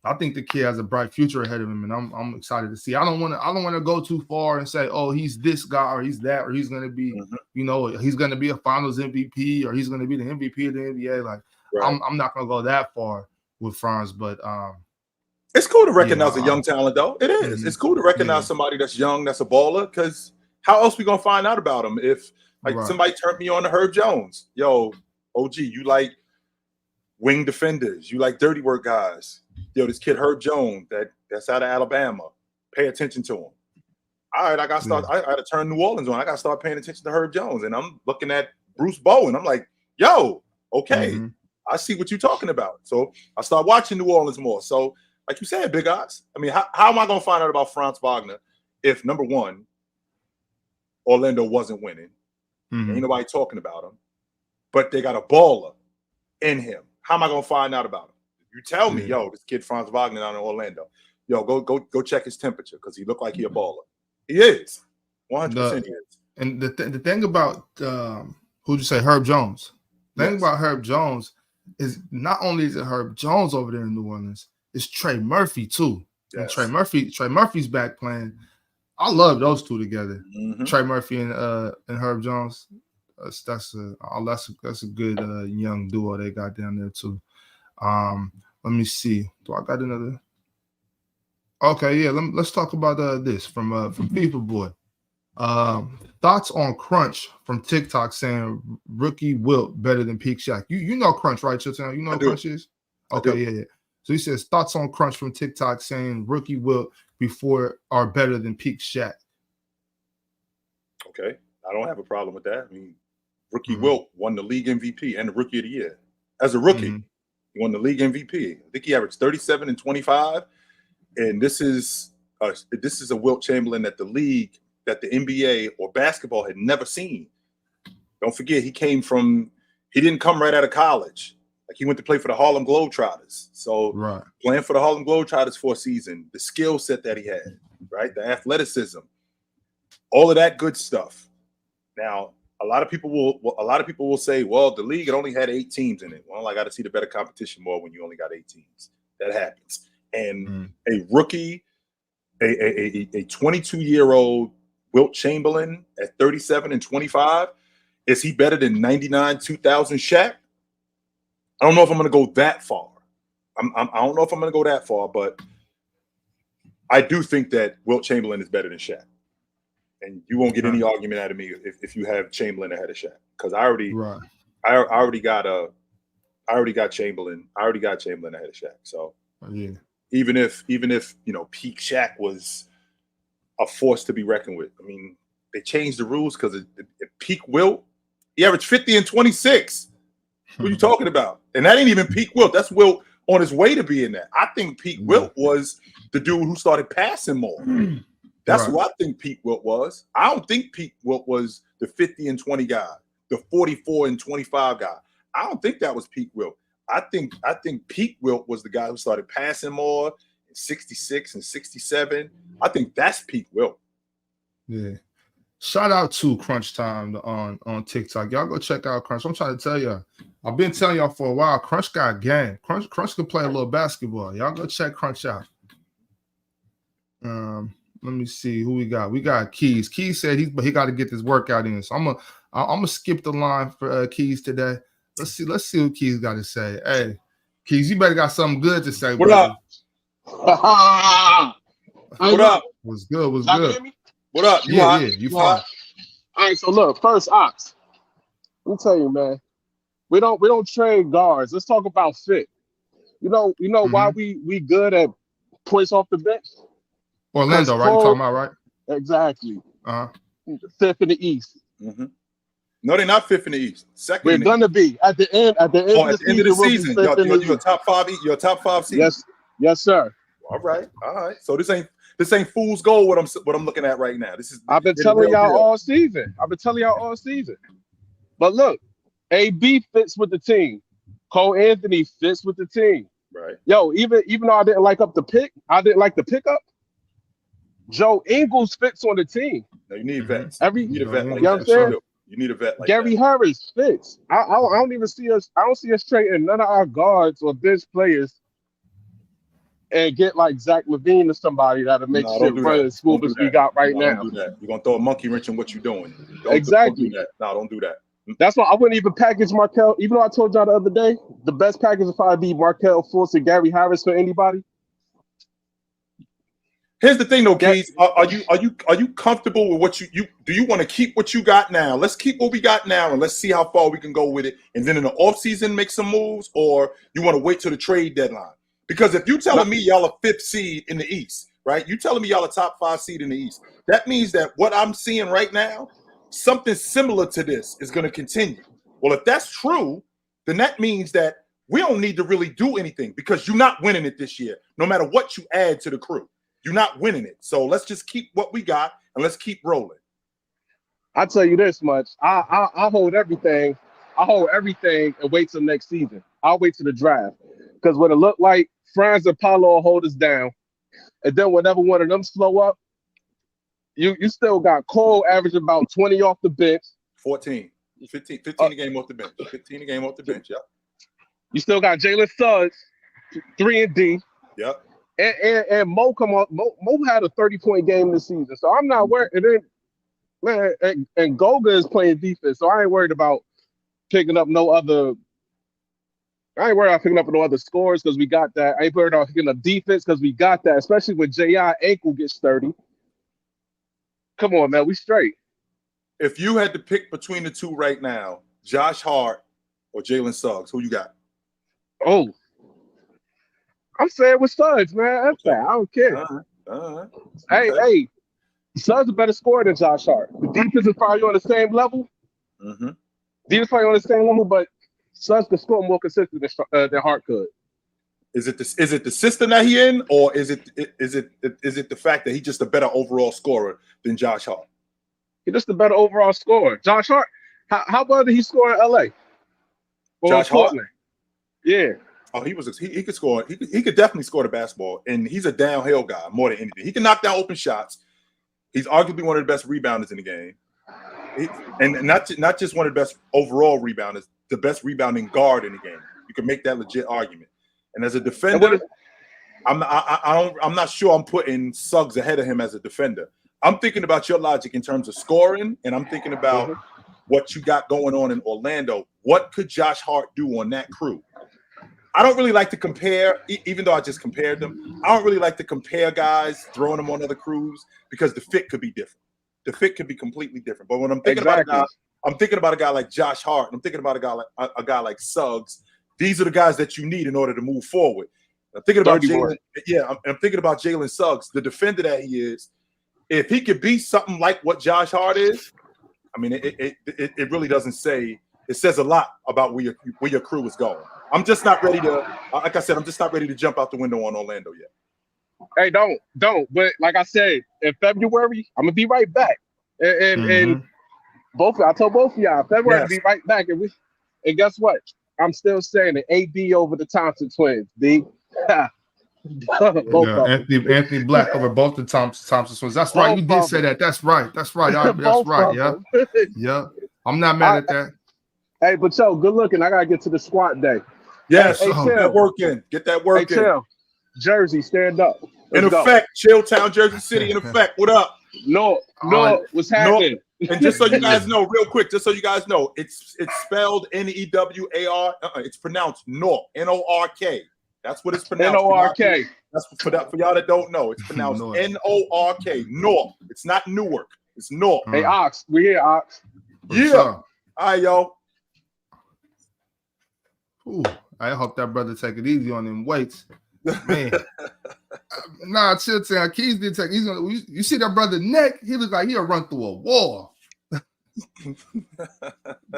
I think the kid has a bright future ahead of him, and I'm excited to see. I don't want to go too far and say, oh, he's this guy or he's that, or he's gonna be, he's gonna be a Finals MVP or he's gonna be the MVP of the NBA. Like, I'm not gonna go that far with Franz, but it's cool to recognize a young talent, though. It is. It's cool to recognize somebody that's young, that's a baller, because how else we gonna find out about him if somebody turned me on to Herb Jones? Yo, OG, you like wing defenders, you like dirty work guys. Yo, this kid Herb Jones that's out of Alabama. Pay attention to him. All right, I got to start. I got to turn New Orleans on. I got to start paying attention to Herb Jones, and I'm looking at Bruce Bowen. I'm like, yo, okay, I see what you're talking about. So I start watching New Orleans more. So, like you said, Big Ox. I mean, how am I going to find out about Franz Wagner if, number one, Orlando wasn't winning, ain't nobody talking about him, but they got a baller in him? How am I going to find out about him? You tell me, yo, this kid Franz Wagner down in Orlando. Yo, go check his temperature because he looked like he a baller. He is. 100% he is. And the thing about who'd you say, Herb Jones? The thing about Herb Jones is not only is it Herb Jones over there in New Orleans, it's Trey Murphy too. Yes. And Trey Murphy's back playing. I love those two together. Trey Murphy and Herb Jones. That's a good young duo they got down there too. Let me see. Do I got another? Okay, yeah. Let's talk about this from FIFA Boy. Thoughts on Crunch from TikTok saying rookie Wilt better than Peak Shaq. You know Crunch, right, Chitchat? You know what Crunch is? Okay, yeah. So he says thoughts on Crunch from TikTok saying rookie Wilt before are better than Peak Shaq. Okay, I don't have a problem with that. I mean, rookie Wilt won the league MVP and the Rookie of the Year as a rookie. He won the league MVP. I think he averaged 37 and 25. And this is a Wilt Chamberlain that the league, that the NBA or basketball had never seen. Don't forget, he came from he didn't come right out of college. Like he went to play for the Harlem Globetrotters. So playing for the Harlem Globetrotters for a season, the skill set that he had, right? The athleticism, all of that good stuff. Now, a lot of people will say, well, the league, it only had 8 teams in it. Well, I got to see the better competition more when you only got 8 teams. That happens. And a rookie, a 22-year-old Wilt Chamberlain at 37 and 25, is he better than 99, 2000 Shaq? I don't know if I'm going to go that far. I don't know if I'm going to go that far, but I do think that Wilt Chamberlain is better than Shaq. And you won't get any argument out of me if you have Chamberlain ahead of Shaq, because I already got Chamberlain. I already got Chamberlain ahead of Shaq. So even if Peak Shaq was a force to be reckoned with, I mean, they changed the rules because Peak Wilt, he averaged 50 and 26. What are you talking about? And that ain't even Peak Wilt. That's Wilt on his way to being that. I think Peak Wilt was the dude who started passing more. That's who I think Peak Wilt was. I don't think Peak Wilt was the 50 and 20 guy, the 44 and 25 guy. I don't think that was Peak Wilt. I think Peak Wilt was the guy who started passing more in 66 and 67. I think that's Peak Wilt. Yeah. Shout out to Crunch Time on TikTok. Y'all go check out Crunch. I'm trying to tell y'all. I've been telling y'all for a while, Crunch got game. Crunch can play a little basketball. Y'all go check Crunch out. Let me see who we got. We got Keys. Keys said he got to get this workout in. So I'm gonna skip the line for Keys today. Let's see what Keys got to say. Hey, Keys, you better got something good to say. What brother. Up? What up? What's good? What's Y'all good? hear me? What up? You fine. All right, so look, first ops. Let me tell you, man. We don't trade guards. Let's talk about fit. You know why we good at points off the bench? Orlando, right? You talking about, right? Exactly. Uh-huh. 5th in the East. Mm-hmm. No, they're not 5th in the East. Second. We're gonna be at the end of the season. You're a top 5. You're a top 5 seed. Yes, sir. All right. So this ain't fool's gold. What I'm looking at right now. I've been telling y'all all season. But look, AB fits with the team. Cole Anthony fits with the team. Right. Yo, even though I didn't like the pickup. Joe Ingles fits on the team. No, you need vets. You need a vet like know what I'm saying? You need a vet like Gary that. Harris fits. I don't even see us. I don't see us trading none of our guards or bench players and get like Zach LaVine or somebody that'll make shit run as smooth as we got right now. Don't do that. You're gonna throw a monkey wrench in what you're doing. Exactly. Don't do that. No, don't do that. That's why I wouldn't even package Markelle. Even though I told y'all the other day, the best package would probably be Markelle Fultz and Gary Harris for anybody. Here's the thing, though, Keys. Are you comfortable with what you do? You want to keep what you got now? Let's keep what we got now, and let's see how far we can go with it. And then in the offseason, make some moves, or you want to wait till the trade deadline? Because if you telling me y'all a 5th seed in the East, right? You telling me y'all a top 5 seed in the East. That means that what I'm seeing right now, something similar to this is going to continue. Well, if that's true, then that means that we don't need to really do anything because you're not winning it this year, no matter what you add to the crew. You're not winning it. So let's just keep what we got and let's keep rolling. I'll tell you this much. I hold everything. I hold everything and wait till next season. I'll wait till the draft. Because what it looked like, Franz and Paolo will hold us down. And then whenever one of them slow up, you still got Cole averaging about 20 off the bench. 15 a game off the bench. 15 a game off the bench, yeah. You still got Jalen Suggs, 3 and D. Yep. And Mo come on. Mo had a 30-point game this season, so I'm not worried. And then, man, and Goga is playing defense, so I ain't worried about picking up no other. I ain't worried about picking up no other scores because we got that. I ain't worried about picking up defense because we got that. Especially when J.I. ankle gets 30. Come on, man, we straight. If you had to pick between the two right now, Josh Hart or Jalen Suggs, who you got? Oh. I'm saying with Suggs, man. That's that. I don't care. All right. Hey, Suggs a better scorer than Josh Hart. The defense is probably on the same level. Mm-hmm. Defense probably on the same level, but Suggs can score more consistent than Hart could. Is it the system that he in, or is it the fact that he's just a better overall scorer than Josh Hart? He's just a better overall scorer. Josh Hart, how well did he score in LA? Josh Hart? Yeah. Oh, he could score. He could definitely score the basketball, and he's a downhill guy more than anything. He can knock down open shots. He's arguably one of the best rebounders in the game, and not just one of the best overall rebounders, the best rebounding guard in the game. You can make that legit argument. And as a defender, I'm not sure I'm putting Suggs ahead of him as a defender. I'm thinking about your logic in terms of scoring, and I'm thinking about what you got going on in Orlando. What could Josh Hart do on that crew? I don't really like to compare, even though I just compared them. I don't really like to compare guys, throwing them on other crews, because the fit could be different. The fit could be completely different. But when I'm thinking about a guy, I'm thinking about a guy like Josh Hart, and I'm thinking about a guy like Suggs. These are the guys that you need in order to move forward. I'm thinking about Jalen. Yeah, I'm thinking about Jalen Suggs, the defender that he is. If he could be something like what Josh Hart is, I mean, it really doesn't say. It says a lot about where your crew is going. I'm just not ready to, like I said, I'm just not ready to jump out the window on Orlando yet. Hey, don't. But like I said, in February, I'm gonna be right back. And I told both of y'all, February to be right back. And guess what? I'm still saying the AD over the Thompson twins. D. Anthony Black over both the Thompson twins. That's right. You did say that. That's right. That's right. That's right. Yeah. Yeah. I'm not mad at that. Hey, but good looking. I gotta get to the squat day. Yes, get that work in. Get that work in. Chill. Jersey, stand up. In effect, Chilltown, Jersey City. In effect, what up? No, what's happening? No. And just so you guys know, real quick, just so you guys know, it's spelled N-E-W-A-R. It's pronounced Nork, N-O-R-K. That's what it's pronounced. N-O-R-K. That's for y'all that don't know. It's pronounced N-O-R-K. Nork. It's not Newark. It's Nork. Hey, Ox, we here, Ox. Yeah. All right, yo. Ooh, I hope that brother take it easy on them weights. Man. Nah, Chitchat. Keys did take. You see that brother neck? He look like he'll run through a wall.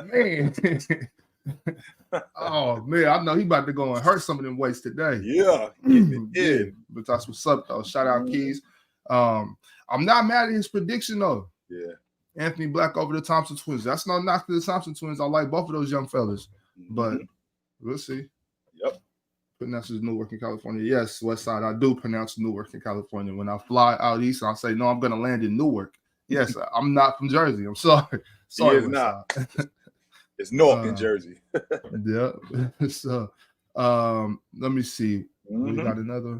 Man. Oh man, I know he about to go and hurt some of them weights today. Yeah. But that's what's up though. Shout out Keys. I'm not mad at his prediction though. Yeah. Anthony Black over the Thompson twins. That's no knock to the Thompson twins. I like both of those young fellas, but we'll see. Yep. Pronounces Newark in California. Yes, West Side. I do pronounce Newark in California. When I fly out east, I say, no, I'm going to land in Newark. Yes, I'm not from Jersey. I'm sorry. Sorry, not. It's North in Jersey. Yeah. So, let me see. We got another.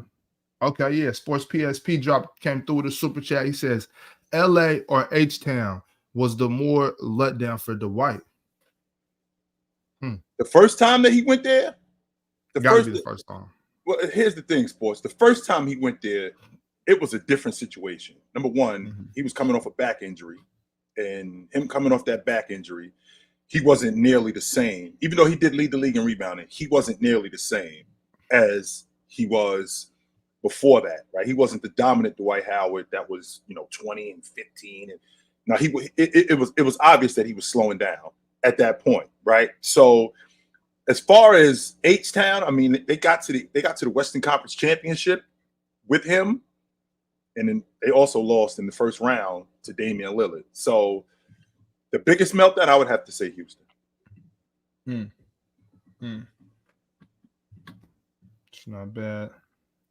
Okay, yeah. Sports PSP drop came through with a super chat. He says, LA or H-Town was the more letdown for Dwight. The first time that he went there? The first time. Well, here's the thing, Sports. The first time he went there, it was a different situation. Number one, he was coming off a back injury. And him coming off that back injury, he wasn't nearly the same. Even though he did lead the league in rebounding, he wasn't nearly the same as he was before that, right? He wasn't the dominant Dwight Howard that was, 20 and 15. And now it was obvious that he was slowing down at that point, right? So as far as H-Town, I mean, they got to the Western Conference Championship with him, and then they also lost in the first round to Damian Lillard. So the biggest meltdown, I would have to say Houston. It's not bad.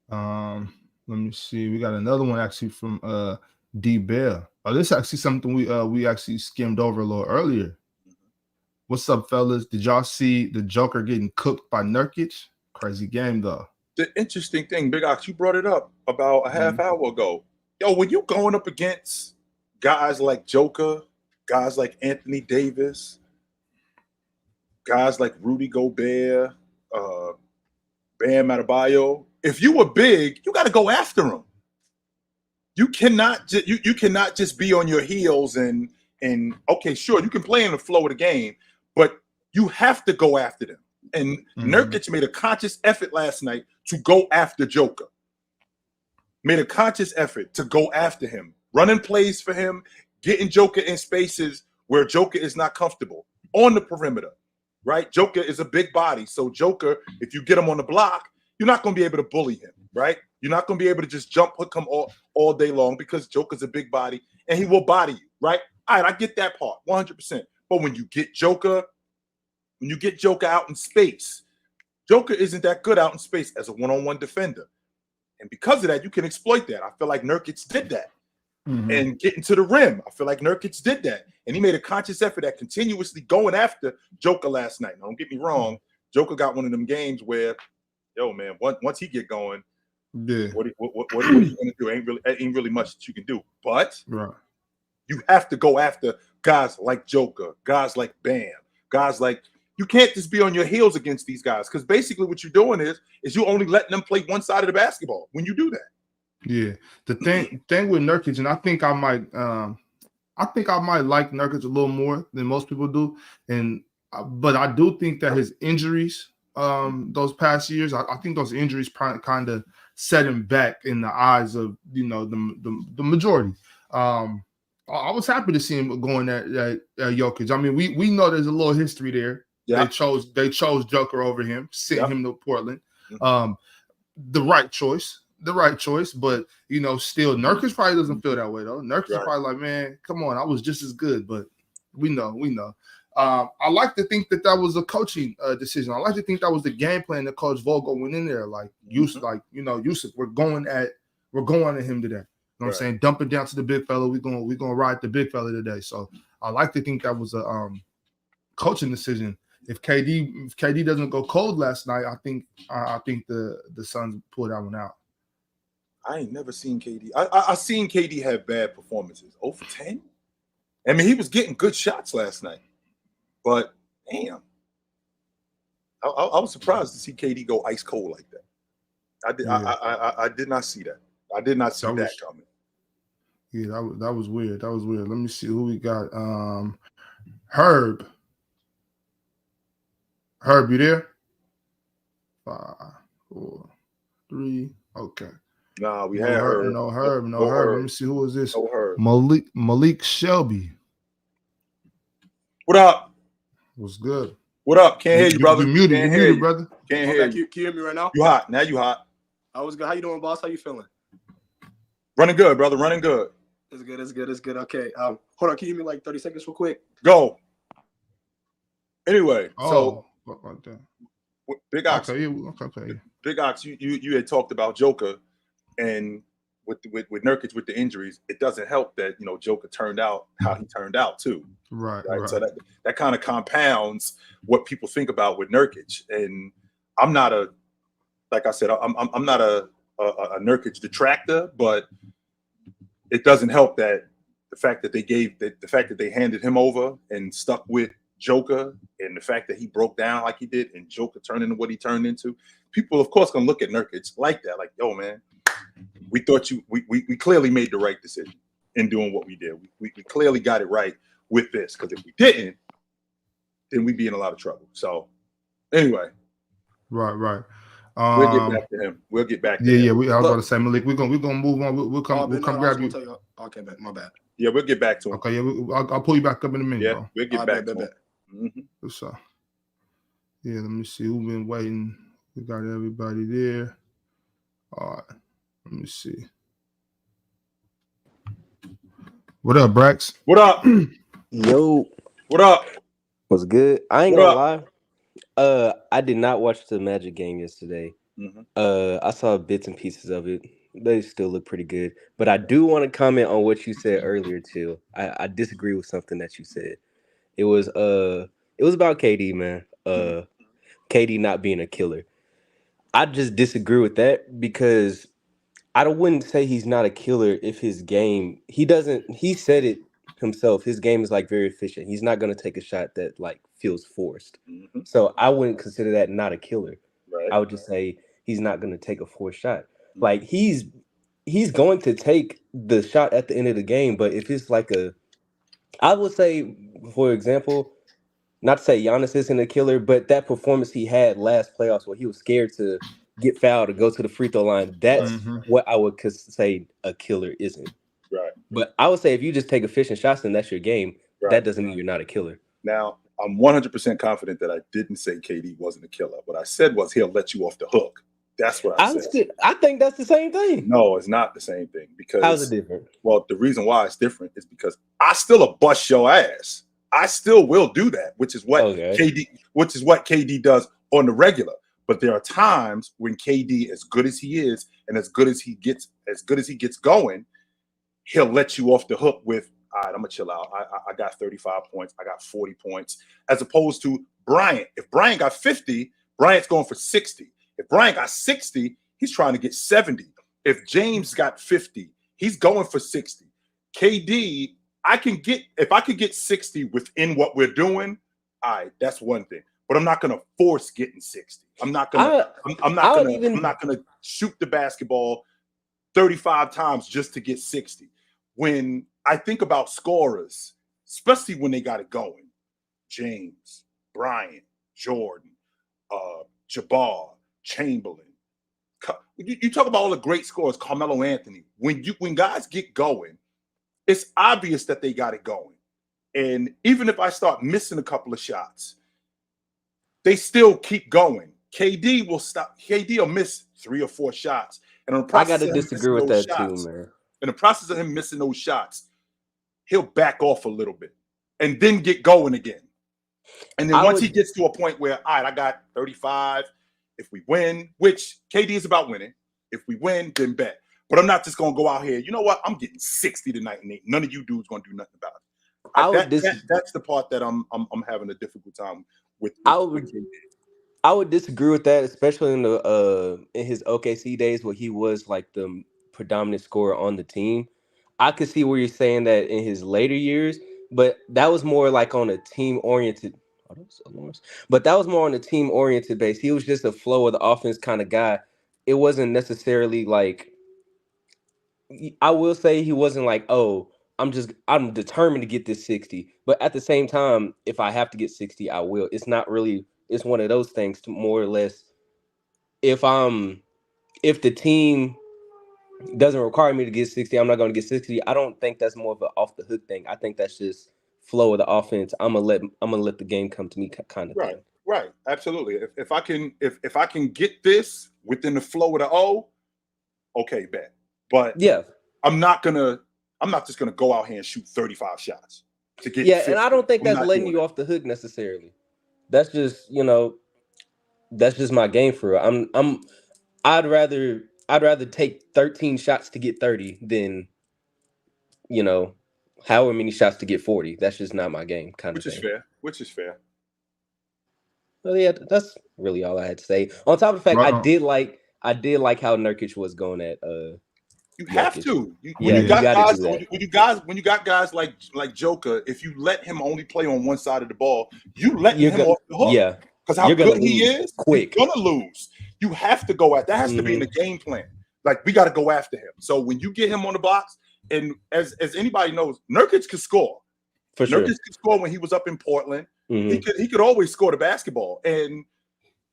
Let me see. We got another one actually from D Bell. Oh, this is actually something we actually skimmed over a little earlier. What's up, fellas? Did y'all see the Joker getting cooked by Nurkic? Crazy game, though. The interesting thing, Big Ox, you brought it up about a half hour ago. Yo, when you going up against guys like Joker, guys like Anthony Davis, guys like Rudy Gobert, Bam Adebayo, if you were big, you got to go after them. You cannot just be on your heels and okay, sure, you can play in the flow of the game, but you have to go after them. And Nurkic made a conscious effort last night to go after Joker. Made a conscious effort to go after him, running plays for him, getting Joker in spaces where Joker is not comfortable on the perimeter, right? Joker is a big body. So Joker, if you get him on the block, you're not going to be able to bully him, right? You're not going to be able to just jump hook him all day long because Joker's a big body and he will body you, right? All right, I get that part, 100%. But when you get Joker when you get Joker out in space, Joker isn't that good out in space as a one-on-one defender. And because of that, you can exploit that. I feel like Nurkic did that. And getting to the rim, I feel like Nurkic did that. And he made a conscious effort at continuously going after Joker last night. Now, don't get me wrong. Joker got one of them games where, yo, man, once he get going, what are you going to do? Ain't really much that you can do. But you have to go after guys like Joker, guys like Bam, guys like you can't just be on your heels against these guys because basically what you're doing is you only letting them play one side of the basketball when you do that. Yeah, the thing with Nurkic, and I think I might like Nurkic a little more than most people do, but I do think that his injuries, those past years, I think those injuries kind of set him back in the eyes of the majority. I was happy to see him going at Jokic. I mean, we know there's a little history there. Yeah. They chose Joker over him, sent him to Portland. The right choice, but still Nurkic probably doesn't feel that way though. Nurkic is probably like, man, come on, I was just as good, but we know. I like to think that was a coaching decision. I like to think that was the game plan that Coach Vogel went in there like, Yusuf, we're going at him today. You know what I'm saying? Dump it down to the big fella. We're gonna ride the big fella today. So I like to think that was a coaching decision. If KD doesn't go cold last night, I think the Suns pull that one out. I ain't never seen KD. I seen KD have bad performances. 0 for 10. I mean, he was getting good shots last night, but damn, I was surprised to see KD go ice cold like that. I did not see that. I did not see that coming. Yeah, that was weird. Let me see who we got. Herb, you there? 5, 4, 3. Okay. Nah, we had Herb. No Herb. Let me see who is this. No Herb. Malik Shelby. What up? What's good? What up? Can't hear you, brother. You muted, brother. Can't hear you. Can you hear me right now? You hot. Now you hot. I was good. How you doing, boss? How you feeling? Running good, brother. Running good. It's good. Okay. Hold on. Can you give me like 30 seconds real quick? Go. Anyway, Big Ox. Okay. Big Ox, you had talked about Joker, and with Nurkic with the injuries, it doesn't help that Joker turned out how he turned out too. Right. So that kind of compounds what people think about with Nurkic. And I'm not like I said, I'm not a Nurkic detractor, but it doesn't help that the fact that they handed him over and stuck with Joker, and the fact that he broke down like he did, and Joker turned into what he turned into, people of course gonna look at Nurkic like that, like, yo, man, we thought we clearly made the right decision in doing what we did. We clearly got it right with this, because if we didn't, then we'd be in a lot of trouble. So anyway, right. We'll get back to him. We'll get back to him. Yeah. I was about to say, Malik, we're gonna move on. We'll come grab you. Okay, my bad. Yeah, we'll get back to him. Okay, I'll pull you back up in a minute. Yeah, bro. We'll get back to him. Mm-hmm. So, yeah, let me see who's been waiting. We got everybody there. All right, let me see. What up, Brax? What up? Yo. What up? What's good? I ain't gonna lie. I did not watch the Magic game yesterday. Mm-hmm. I saw bits and pieces of it. They still look pretty good. But I do want to comment on what you said earlier too. I disagree with something that you said. It was about KD, man. KD not being a killer. I just disagree with that because I wouldn't say he's not a killer if his game, he said it himself, his game is like very efficient. He's not going to take a shot that like feels forced. Mm-hmm. So I wouldn't consider that not a killer. Right. I would just say he's not going to take a forced shot. Mm-hmm. Like he's going to take the shot at the end of the game, but if it's like I would say, for example, not to say Giannis isn't a killer, but that performance he had last playoffs where he was scared to get fouled to go to the free throw line, that's what I would say a killer isn't. Right. But I would say if you just take efficient shots and that's your game, that doesn't mean you're not a killer. Now, I'm 100% confident that I didn't say KD wasn't a killer. What I said was he'll let you off the hook. That's what I said. I think that's the same thing. No, it's not the same thing. Because how's it different? Well, the reason why it's different is because I still bust your ass. I still will do that, which is what KD does on the regular. But there are times when KD, as good as he is, and as good as he gets going, he'll let you off the hook with, all right, I'm gonna chill out. I got 35 points, I got 40 points, as opposed to Bryant. If Bryant got 50, Bryant's going for 60. If Bryant got 60, he's trying to get 70. If James got 50, he's going for 60. KD, if I could get 60 within what we're doing, all right, that's one thing. But I'm not gonna force getting 60. I'm not gonna shoot the basketball 35 times just to get 60. When I think about scorers, especially when they got it going, James, Bryant, Jordan, Jabbar, Chamberlain. You talk about all the great scorers, Carmelo Anthony. When guys get going, it's obvious that they got it going. And even if I start missing a couple of shots, they still keep going. KD will stop. KD will miss 3 or 4 shots. And on the process, I got to disagree with that too, man. In the process of him missing those shots, he'll back off a little bit and then get going again. And then once he gets to a point where, all right, I got 35. If we win, which KD is about winning. If we win, then bet. But I'm not just going to go out here. You know what? I'm getting 60 tonight, and none of you dudes going to do nothing about it. That's the part that I'm having a difficult time with. I would disagree with that, especially in his OKC days where he was like the predominant scorer on the team. I could see where you're saying that in his later years, but that was more like on a team-oriented. But that was more on a team-oriented base. He was just a flow of the offense kind of guy. It wasn't necessarily like. I will say he wasn't like, oh, I'm determined to get this 60. But at the same time, if I have to get 60, I will. It's not really. It's one of those things to more or less. If the team doesn't require me to get 60, I'm not going to get 60. I don't think that's more of an off the hook thing. I think that's just flow of the offense. I'm gonna let the game come to me kind of thing. Right. Absolutely. If I can get this within the flow of the O, okay, bet. But yeah, I'm not just gonna go out here and shoot 35 shots to get 50. And I don't think that's letting you off the hook necessarily. That's just, that's just my game for real. I'd rather take 13 shots to get 30 than, however many shots to get 40. That's just not my game kind of thing. Which is fair. Well, yeah, that's really all I had to say. On top of the fact, I did like how Nurkic was going at you have to. When you got guys like Joker, if you let him only play on one side of the ball, you let him off the hook. Yeah. Because how good he is, quick. You're gonna lose. You have to go at that. Has to be in the game plan. Like, we got to go after him. So when you get him on the box, and as anybody knows, Nurkic could score. For sure. Nurkic could score when he was up in Portland. He could always score the basketball. And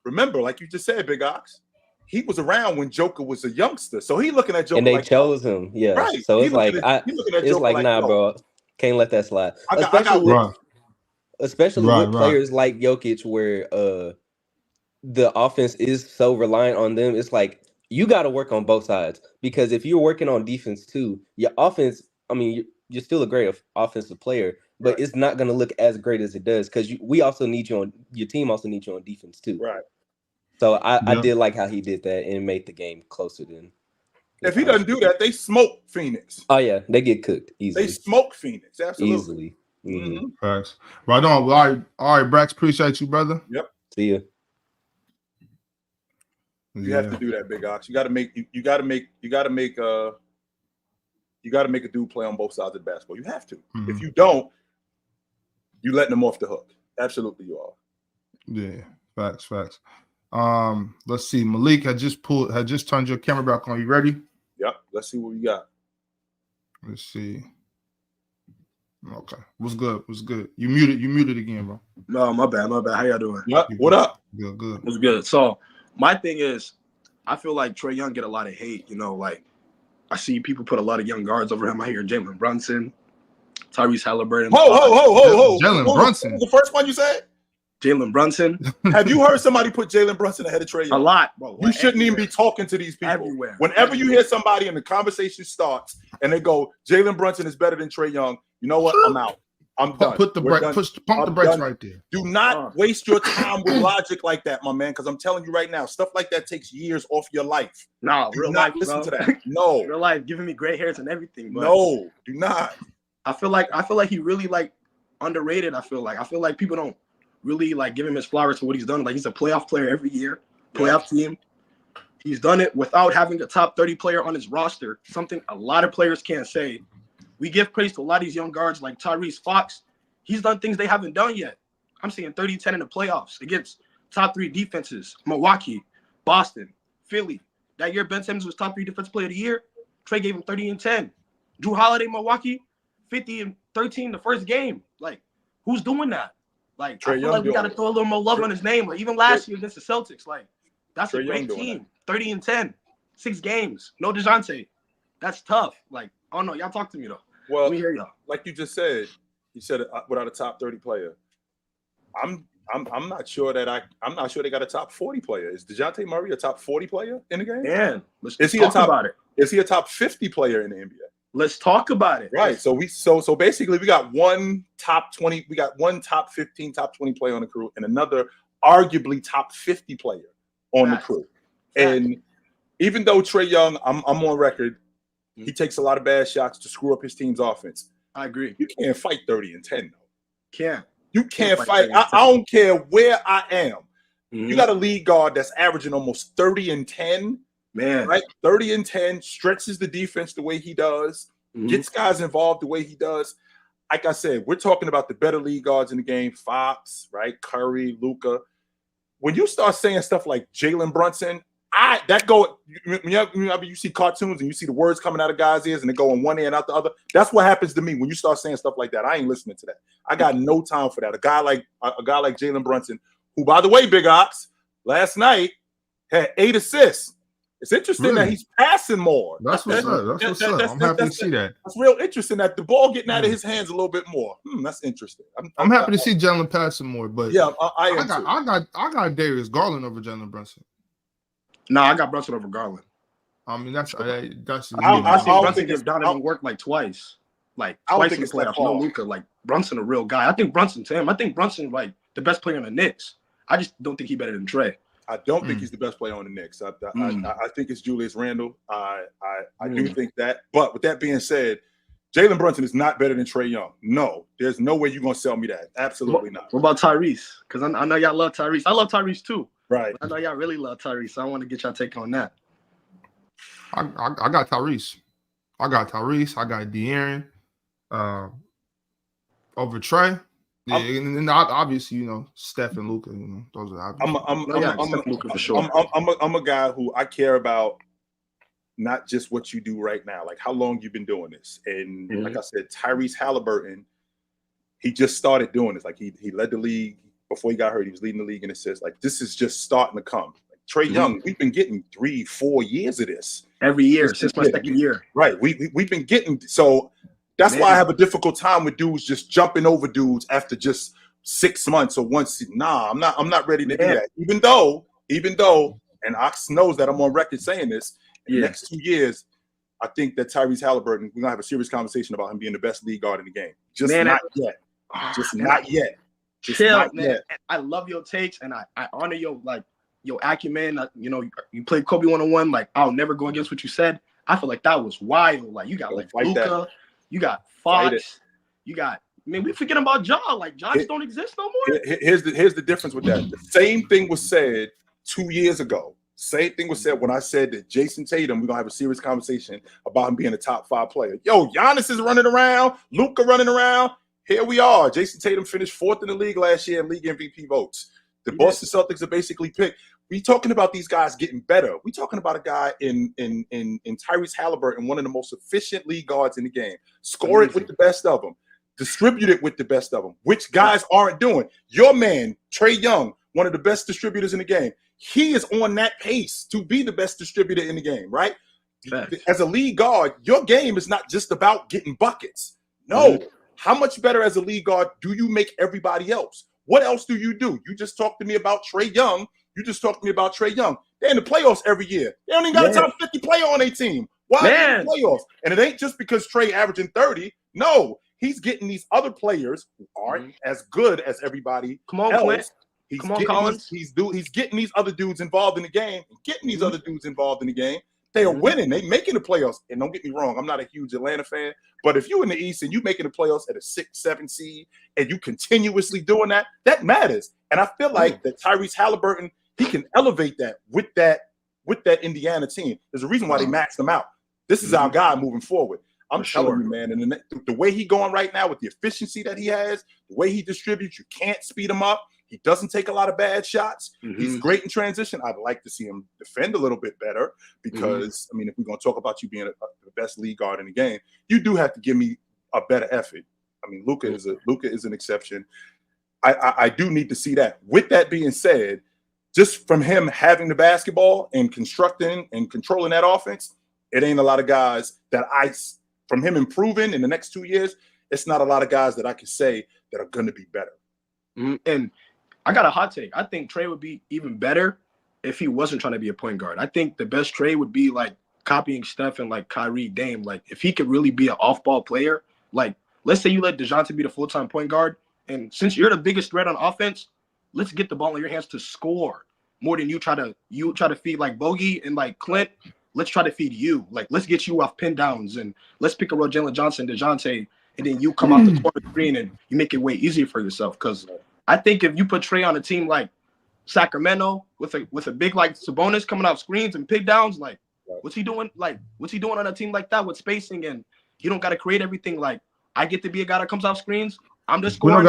remember, like you just said, Big Ox, he was around when Joker was a youngster. So he looking at Joker, and they chose him. Yeah. Right. So it's like nah, bro, can't let that slide. Especially with players like Jokic, where the offense is so reliant on them. It's like you got to work on both sides, because if you're working on defense too, your offense, I mean, you're still a great offensive player, but it's not going to look as great as it does, because we also need you on your team. Also need you on defense too. Right. So I did like how he did that and made the game closer than. If he doesn't do that, they smoke Phoenix. Oh yeah, they get cooked easily. They smoke Phoenix absolutely. Easily. Mm-hmm. Thanks. Right on. All right, Brax. Appreciate you, brother. Yep. See you. You have to do that, Big Ox. You got to make a dude play on both sides of the basketball. You have to. If you don't, you letting them off the hook. Absolutely, you are. Yeah. Facts. Let's see. Malik had just turned your camera back on. You ready? Yep. Let's see what we got. Let's see. Okay. What's good? You muted again, bro. No, my bad. How y'all doing? Yep. What up? Good. What's good? So my thing is, I feel like Trae Young get a lot of hate. Like I see people put a lot of young guards over him. I hear Jalen Brunson, Tyrese Haliburton. Ho! Jalen Brunson. What was the first one you said? Jalen Brunson. Have you heard somebody put Jalen Brunson ahead of Trae Young? A lot, bro. You shouldn't even be talking to these people. Everywhere. Whenever you hear somebody and the conversation starts and they go, Jalen Brunson is better than Trae Young, you know what? I'm out. I'm done. Put the brake. Pump the brakes right there. Do not waste your time with logic like that, my man. Because I'm telling you right now, stuff like that takes years off your life. No, do real not life. Listen bro. to that. No, real life, giving me gray hairs and everything. But no, do not. I feel like he really like underrated. I feel like people don't really like give him his flowers for what he's done. Like he's a playoff player every year, playoff team. He's done it without having a top 30 player on his roster. Something a lot of players can't say. We give praise to a lot of these young guards like Tyrese Fox. He's done things they haven't done yet. I'm seeing 30-10 in the playoffs against top 3 defenses. Milwaukee, Boston, Philly. That year, Ben Simmons was top 3 defensive player of the year. Trae gave him 30 and 10. Drew Holiday, Milwaukee, 50 and 13 the first game. Like, who's doing that? Like, Trae I feel like we got to throw a little more love on his name. Like, even last year against the Celtics, like, that's a great team. 30 and 10, 6 games. No DeJounte. That's tough. Like, I don't know. Y'all talk to me, though. Well, let me hear y'all. Like you just said, you said it without a top 30 player. I'm not sure that I'm not sure they got a top 40 player. Is DeJounte Murray a top 40 player in the game? Man, is he a top 50 player in the NBA? Let's talk about it. Right. So basically we got one top 20, we got one top 15, top 20 player on the crew, and another arguably top 50 player on the crew. And even though Trae Young, I'm on record, he takes a lot of bad shots to screw up his team's offense. I agree. You can't fight 30 and 10 though. You can't fight. I don't care where I am. Mm-hmm. You got a lead guard that's averaging almost 30 and 10. Man, right? 30 and 10, stretches the defense the way he does, gets guys involved the way he does. Like I said, we're talking about the better lead guards in the game, Fox, right? Curry, Luka. When you start saying stuff like Jalen Brunson, you see cartoons and you see the words coming out of guys' ears and they go in one ear and out the other. That's what happens to me when you start saying stuff like that. I ain't listening to that. I got no time for that. A guy like Jalen Brunson, who, by the way, Big Ox, last night had 8 assists. It's interesting that he's passing more. That's what's up. I'm happy to see that. That's real interesting that the ball getting out of his hands a little bit more. That's interesting. I'm happy to see Jalen passing more, but yeah, I got Darius Garland over Jalen Brunson. No, I got Brunson over Garland. I mean, that's. I think Brunson gives Donovan work like twice. Like twice in the playoffs. No Luka. Like Brunson, a real guy. I think Brunson's him. I think Brunson like the best player on the Knicks. I just don't think he's better than Trae. I don't think he's the best player on the Knicks. I think it's Julius Randle. I do think that. But with that being said, Jalen Brunson is not better than Trae Young. No, there's no way you're going to sell me that. Absolutely not. What about Tyrese? Because I know y'all love Tyrese. I love Tyrese too. Right. I know y'all really love Tyrese. So I want to get y'all take on that. I got Tyrese. I got De'Aaron over Trae. Yeah, and obviously, Steph and Luka. Those are obvious. I'm a guy who I care about not just what you do right now, like how long you've been doing this. And like I said, Tyrese Haliburton, he just started doing this. Like he led the league before he got hurt. He was leading the league in assists. Like this is just starting to come. Like Trae Young, we've been getting 3-4 years of this every year since my second year. Right. We've been getting so. That's why I have a difficult time with dudes just jumping over dudes after just 6 months or once. Nah, I'm not ready to do that. Even though, and Ox knows that I'm on record saying this, in the next 2 years, I think that Tyrese Haliburton, we're gonna have a serious conversation about him being the best league guard in the game. Not yet. Not yet. Chill, man. Yet. I love your takes and I honor your acumen. You played Kobe 101. Like I'll never go against what you said. I feel like that was wild. Like you got like Luka. You got Fox. You got. I mean, we forget about Ja. Like Ja just don't exist no more. Here's the difference with that. The same thing was said 2 years ago. Same thing was said when I said that Jason Tatum. We're gonna have a serious conversation about him being a top 5 player. Yo, Giannis is running around. Luka running around. Here we are. Jason Tatum finished 4th in the league last year in league MVP votes. The Boston Celtics are basically picked. We talking about these guys getting better. We talking about a guy in Tyrese Haliburton, one of the most efficient league guards in the game. Score it with the best of them. Distribute it with the best of them, which guys aren't doing. Your man, Trae Young, one of the best distributors in the game. He is on that pace to be the best distributor in the game, right? Facts. As a lead guard, your game is not just about getting buckets. No. How much better as a lead guard do you make everybody else? What else do? You just talked to me about Trae Young. They're in the playoffs every year. They don't even got a top 50 player on their team. Why are they in the playoffs? And it ain't just because Trae averaging 30. No, he's getting these other players who aren't as good as everybody Come on, else. Clint. He's Come on, Collins. He's getting these other dudes involved in the game. Getting these other dudes involved in the game. They are winning. They making the playoffs. And don't get me wrong, I'm not a huge Atlanta fan. But if you're in the East and you making the playoffs at a 6-7 seed and you continuously doing that, that matters. And I feel like that Tyrese Haliburton, he can elevate that with that Indiana team. There's a reason why they maxed him out. This is our guy moving forward. I'm telling you, man. And the way he going right now with the efficiency that he has, the way he distributes, you can't speed him up. He doesn't take a lot of bad shots. He's great in transition. I'd like to see him defend a little bit better because, I mean, if we're going to talk about you being the best lead guard in the game, you do have to give me a better effort. I mean, Luka is an exception. I do need to see that. With that being said, just from him having the basketball and constructing and controlling that offense, it ain't a lot of guys that from him improving in the next 2 years, it's not a lot of guys that I can say that are going to be better. And I got a hot take. I think Trae would be even better if he wasn't trying to be a point guard. I think the best Trae would be like copying Steph and like Kyrie, Dame. Like if he could really be an off-ball player, like let's say you let DeJounte be the full-time point guard, and since you're the biggest threat on offense, let's get the ball in your hands to score more than you try to feed like Bogey and like Clint. Let's try to feed you. Like let's get you off pin downs and let's pick a roll Jalen Johnson, DeJounte, and then you come off the corner screen and you make it way easier for yourself. Because I think if you put Trae on a team like Sacramento with a big like Sabonis coming off screens and pick downs, like what's he doing? Like what's he doing on a team like that with spacing and you don't got to create everything? Like I get to be a guy that comes off screens. I'm just scoring.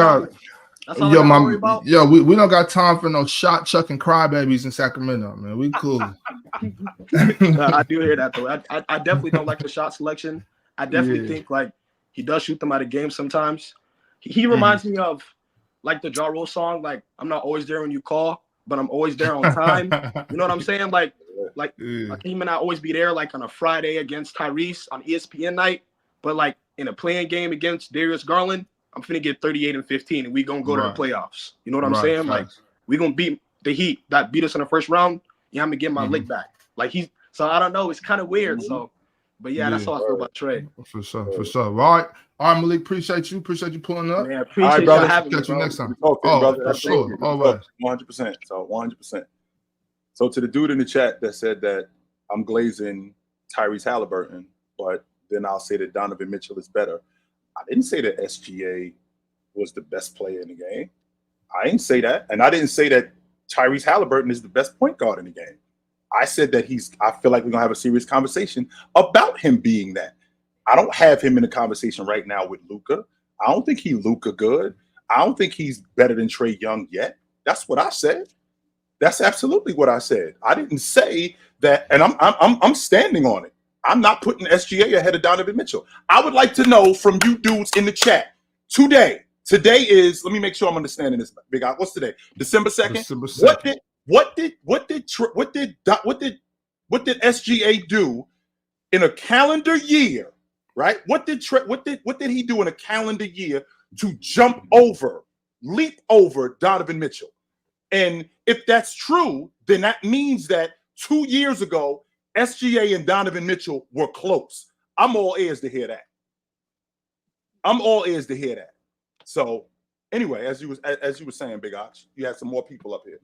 That's all I gotta worry about. Yo, we don't got time for no shot chucking crybabies in Sacramento, man. We cool. I do hear that though. I definitely don't like the shot selection. I definitely think like he does shoot them out of games sometimes. He reminds me of like the Ja Rule song, like I'm not always there when you call, but I'm always there on time. You know what I'm saying? Like he may not always be there like on a Friday against Tyrese on ESPN night, but like in a playing game against Darius Garland, I'm finna get 38 and 15 and we gonna go to the playoffs. You know what I'm saying? Like we gonna beat the Heat that beat us in the first round. Yeah, I'm gonna get my lick back. Like so I don't know, it's kind of weird. So but that's how I feel about Trae. For sure. All right, Malik, appreciate you pulling up. Man, appreciate you having me. Catch you next time. For sure. All right. 100%. So 100%. So to the dude in the chat that said that I'm glazing Tyrese Haliburton, but then I'll say that Donovan Mitchell is better. I didn't say that SGA was the best player in the game. I didn't say that. And I didn't say that Tyrese Haliburton is the best point guard in the game. I said that I feel like we're going to have a serious conversation about him being that. I don't have him in a conversation right now with Luka. I don't think Luka good. I don't think he's better than Trae Young yet. That's what I said. That's absolutely what I said. I didn't say that, and I'm standing on it. I'm not putting SGA ahead of Donovan Mitchell. I would like to know from you dudes in the chat today. Today is, let me make sure I'm understanding this, Big Eye. What's today? December 2nd. December 2nd. What did SGA do in a calendar year? Right? What did he do in a calendar year to leap over Donovan Mitchell? And if that's true, then that means that 2 years ago, SGA and Donovan Mitchell were close. I'm all ears to hear that. So anyway, as you were saying, Big Ox, you had some more people up here.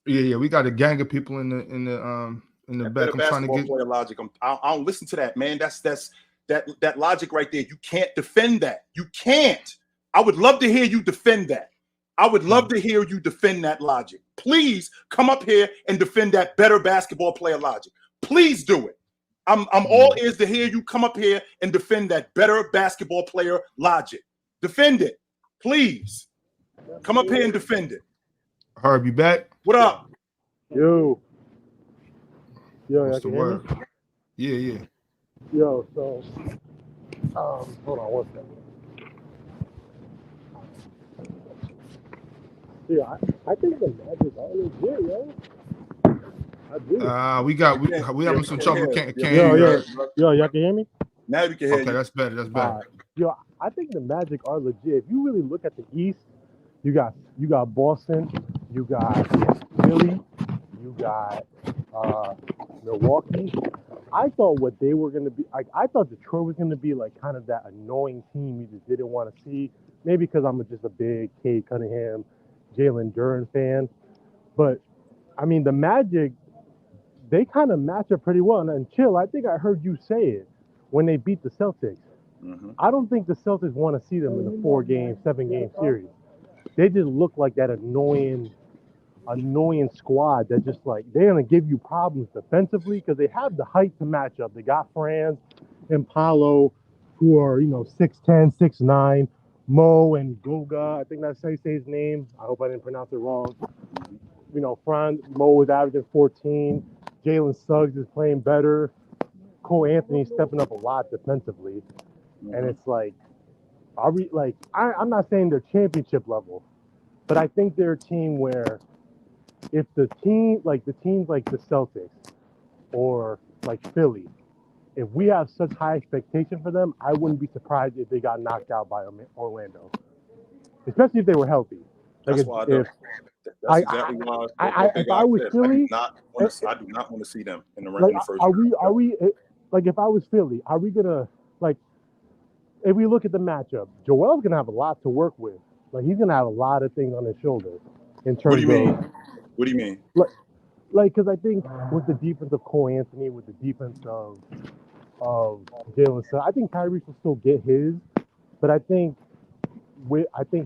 Yeah, we got a gang of people in the back. I'm trying to get player logic. I don't listen to that, man. That logic right there. You can't defend that. You can't. I would love to hear you defend that. I would love to hear you defend that logic. Please come up here and defend that better basketball player logic. Please do it. I'm all ears to hear you come up here and defend that better basketball player logic. Defend it. Please. Come up here and defend it. Herb, you back? What up? Yo, what's the word? Yeah. Yo, so hold on one second. Yeah, I think the Magic are legit, yo. I do. We having some trouble. Can't hear you. Yo, y'all can hear me? Now we can hear you. Okay, that's better. Right. Yo, I think the Magic are legit. If you really look at the East, you got Boston, you got Philly, you got Milwaukee. I thought what they were going to be like. I thought Detroit was going to be like kind of that annoying team you just didn't want to see. Maybe because I'm just a big Cade Cunningham, Jalen Durant fan. But I mean, the Magic, they kind of match up pretty well. And Chill, I think I heard you say it when they beat the Celtics. Mm-hmm. I don't think the Celtics want to see them in a 4-game, 7-game series. They just look like that annoying squad that just like they're gonna give you problems defensively because they have the height to match up. They got Franz and Paolo, who are 6'10", 6'9". Mo and Goga, I think that's how you say his name. I hope I didn't pronounce it wrong. Franz, Mo is averaging 14. Jalen Suggs is playing better. Cole Anthony's stepping up a lot defensively. Mm-hmm. And it's like, I'm not saying they're championship level, but I think they're a team where if the teams like the Celtics or like Philly, if we have such high expectation for them, I wouldn't be surprised if they got knocked out by Orlando, especially if they were healthy. Like that's why that's exactly why. If I was Philly, I do not want to see them in the first. Are we like if I was Philly, are we gonna like if we look at the matchup, Joel's gonna have a lot to work with. Like he's gonna have a lot of things on his shoulders in terms What do you mean? What do you mean? Like, because I think with the defense of Cole Anthony, with the defense of Jalen Suggs, I think Tyrese will still get his, but I think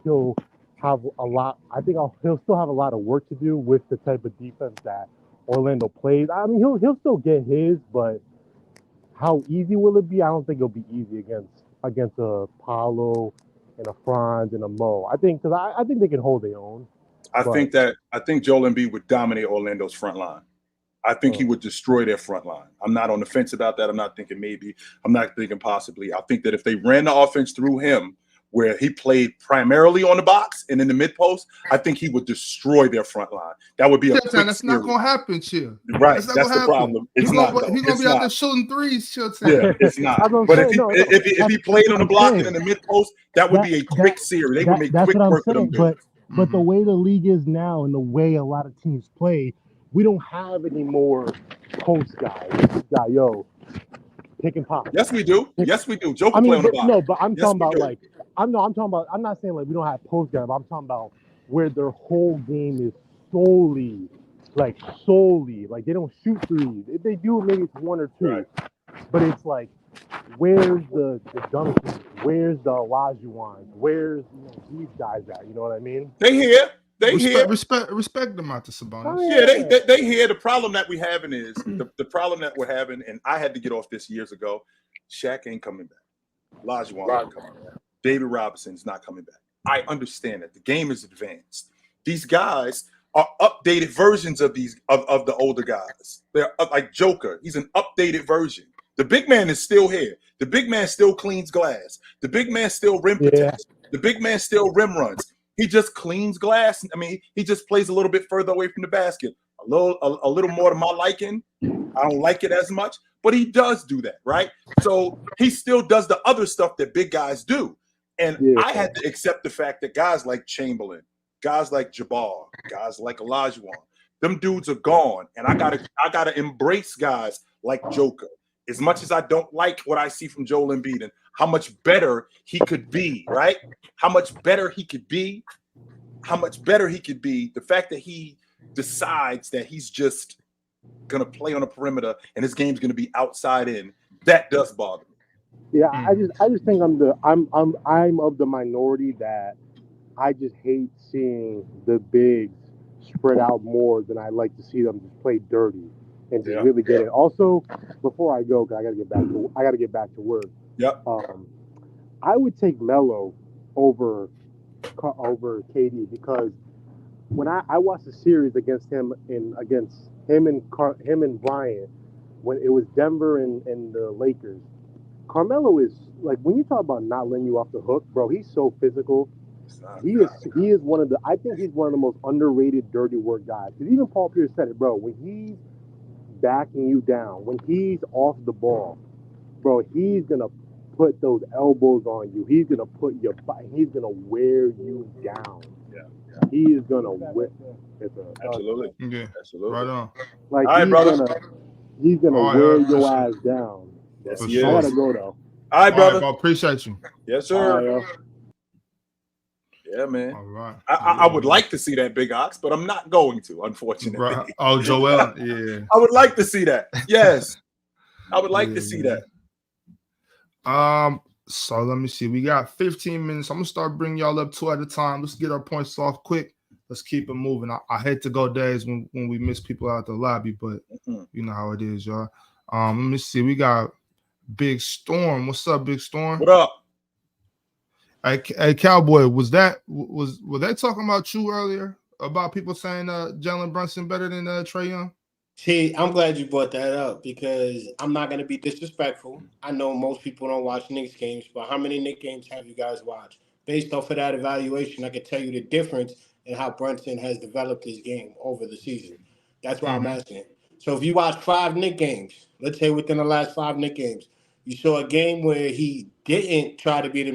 he'll have a lot. I think he'll still have a lot of work to do with the type of defense that Orlando plays. I mean, he'll still get his, but how easy will it be? I don't think it'll be easy against a Paolo and a Franz and a Mo. I think they can hold their own. I think Joel Embiid would dominate Orlando's front line. I think he would destroy their front line. I'm not on the fence about that. I'm not thinking maybe. I'm not thinking possibly. I think that if they ran the offense through him, where he played primarily on the box and in the mid post, I think he would destroy their front line. That would be a quick that's not going to happen, Chill. Right, that's the problem. It's not. He's going to be out there shooting threes, Chill. Yeah, it's not. But if he played on the block and in the mid post, that would be a quick series. They would make quick work of them. But the way the league is now and the way a lot of teams play, we don't have any more post guys. Pick and pop. Yes, we do. Joker play on the block. No, but I'm talking about like I'm talking about. I'm not saying like we don't have post guys, but I'm talking about where their whole game is solely like they don't shoot threes. If they do, maybe it's one or two. Right. But it's like, where's the Dunkins? Where's the Olajuwons? Where's these guys at? You know what I mean? They here. Respect them out to Sabonis. Yeah, they hear. The problem that we having is the problem that we're having, and I had to get off this years ago. Shaq ain't coming back. Olajuwon ain't coming back. David Robinson's not coming back. I understand that the game is advanced. These guys are updated versions of the older guys. They're like Joker. He's an updated version. The big man is still here. The big man still cleans glass. The big man still rim protects. The big man still rim runs. He just cleans glass. I mean, he just plays a little bit further away from the basket. A little more to my liking. I don't like it as much, but he does do that, right? So he still does the other stuff that big guys do. And I had to accept the fact that guys like Chamberlain, guys like Jabbar, guys like Olajuwon, them dudes are gone. And I gotta embrace guys like Joker. As much as I don't like what I see from Joel Embiid and how much better he could be, right? How much better he could be. The fact that he decides that he's just gonna play on a perimeter and his game's gonna be outside in, that does bother me. Yeah, I just think I'm of the minority that I just hate seeing the bigs spread out more than I like to see them just play dirty and just really get it. Also, before I go, because I gotta get back to work. Yep. I would take Melo over KD because when I watched the series against him and Bryant when it was Denver and the Lakers. Carmelo is like when you talk about not letting you off the hook, bro. He's so physical. He is one of the. I think he's one of the most underrated dirty work guys. Because even Paul Pierce said it, bro. When he's backing you down, when he's off the ball, bro, he's gonna put those elbows on you. He's gonna put he's gonna wear you down. he is gonna whip. Absolutely. Yeah. Absolutely. Right on. Like All right, brother. he's gonna All right, wear all right, your for ass down. Yes, For he I sure. is. gotta go though. All right, brother. bro, appreciate you. Yes, sir. Yo. Yeah, man. All right. I would like to see that Big Ox, but I'm not going to, unfortunately. Right. Oh, Joel. Yeah. I would like to see that. Yes. I would like to see that. So let me see. We got 15 minutes. I'm gonna start bringing y'all up 2 at a time. Let's get our points off quick. Let's keep it moving. I hate to go days when we miss people out the lobby, but you know how it is, y'all. Let me see. We got Big Storm. What's up, Big Storm? What up? Hey, Cowboy, were they talking about you earlier about people saying Jalen Brunson better than Trae Young? See, I'm glad you brought that up because I'm not going to be disrespectful. I know most people don't watch Knicks games, but how many Knicks games have you guys watched? Based off of that evaluation, I can tell you the difference in how Brunson has developed his game over the season. That's why I'm asking. So if you watch 5 Knicks games, let's say within the last 5 Knicks games, you saw a game where he didn't try to be the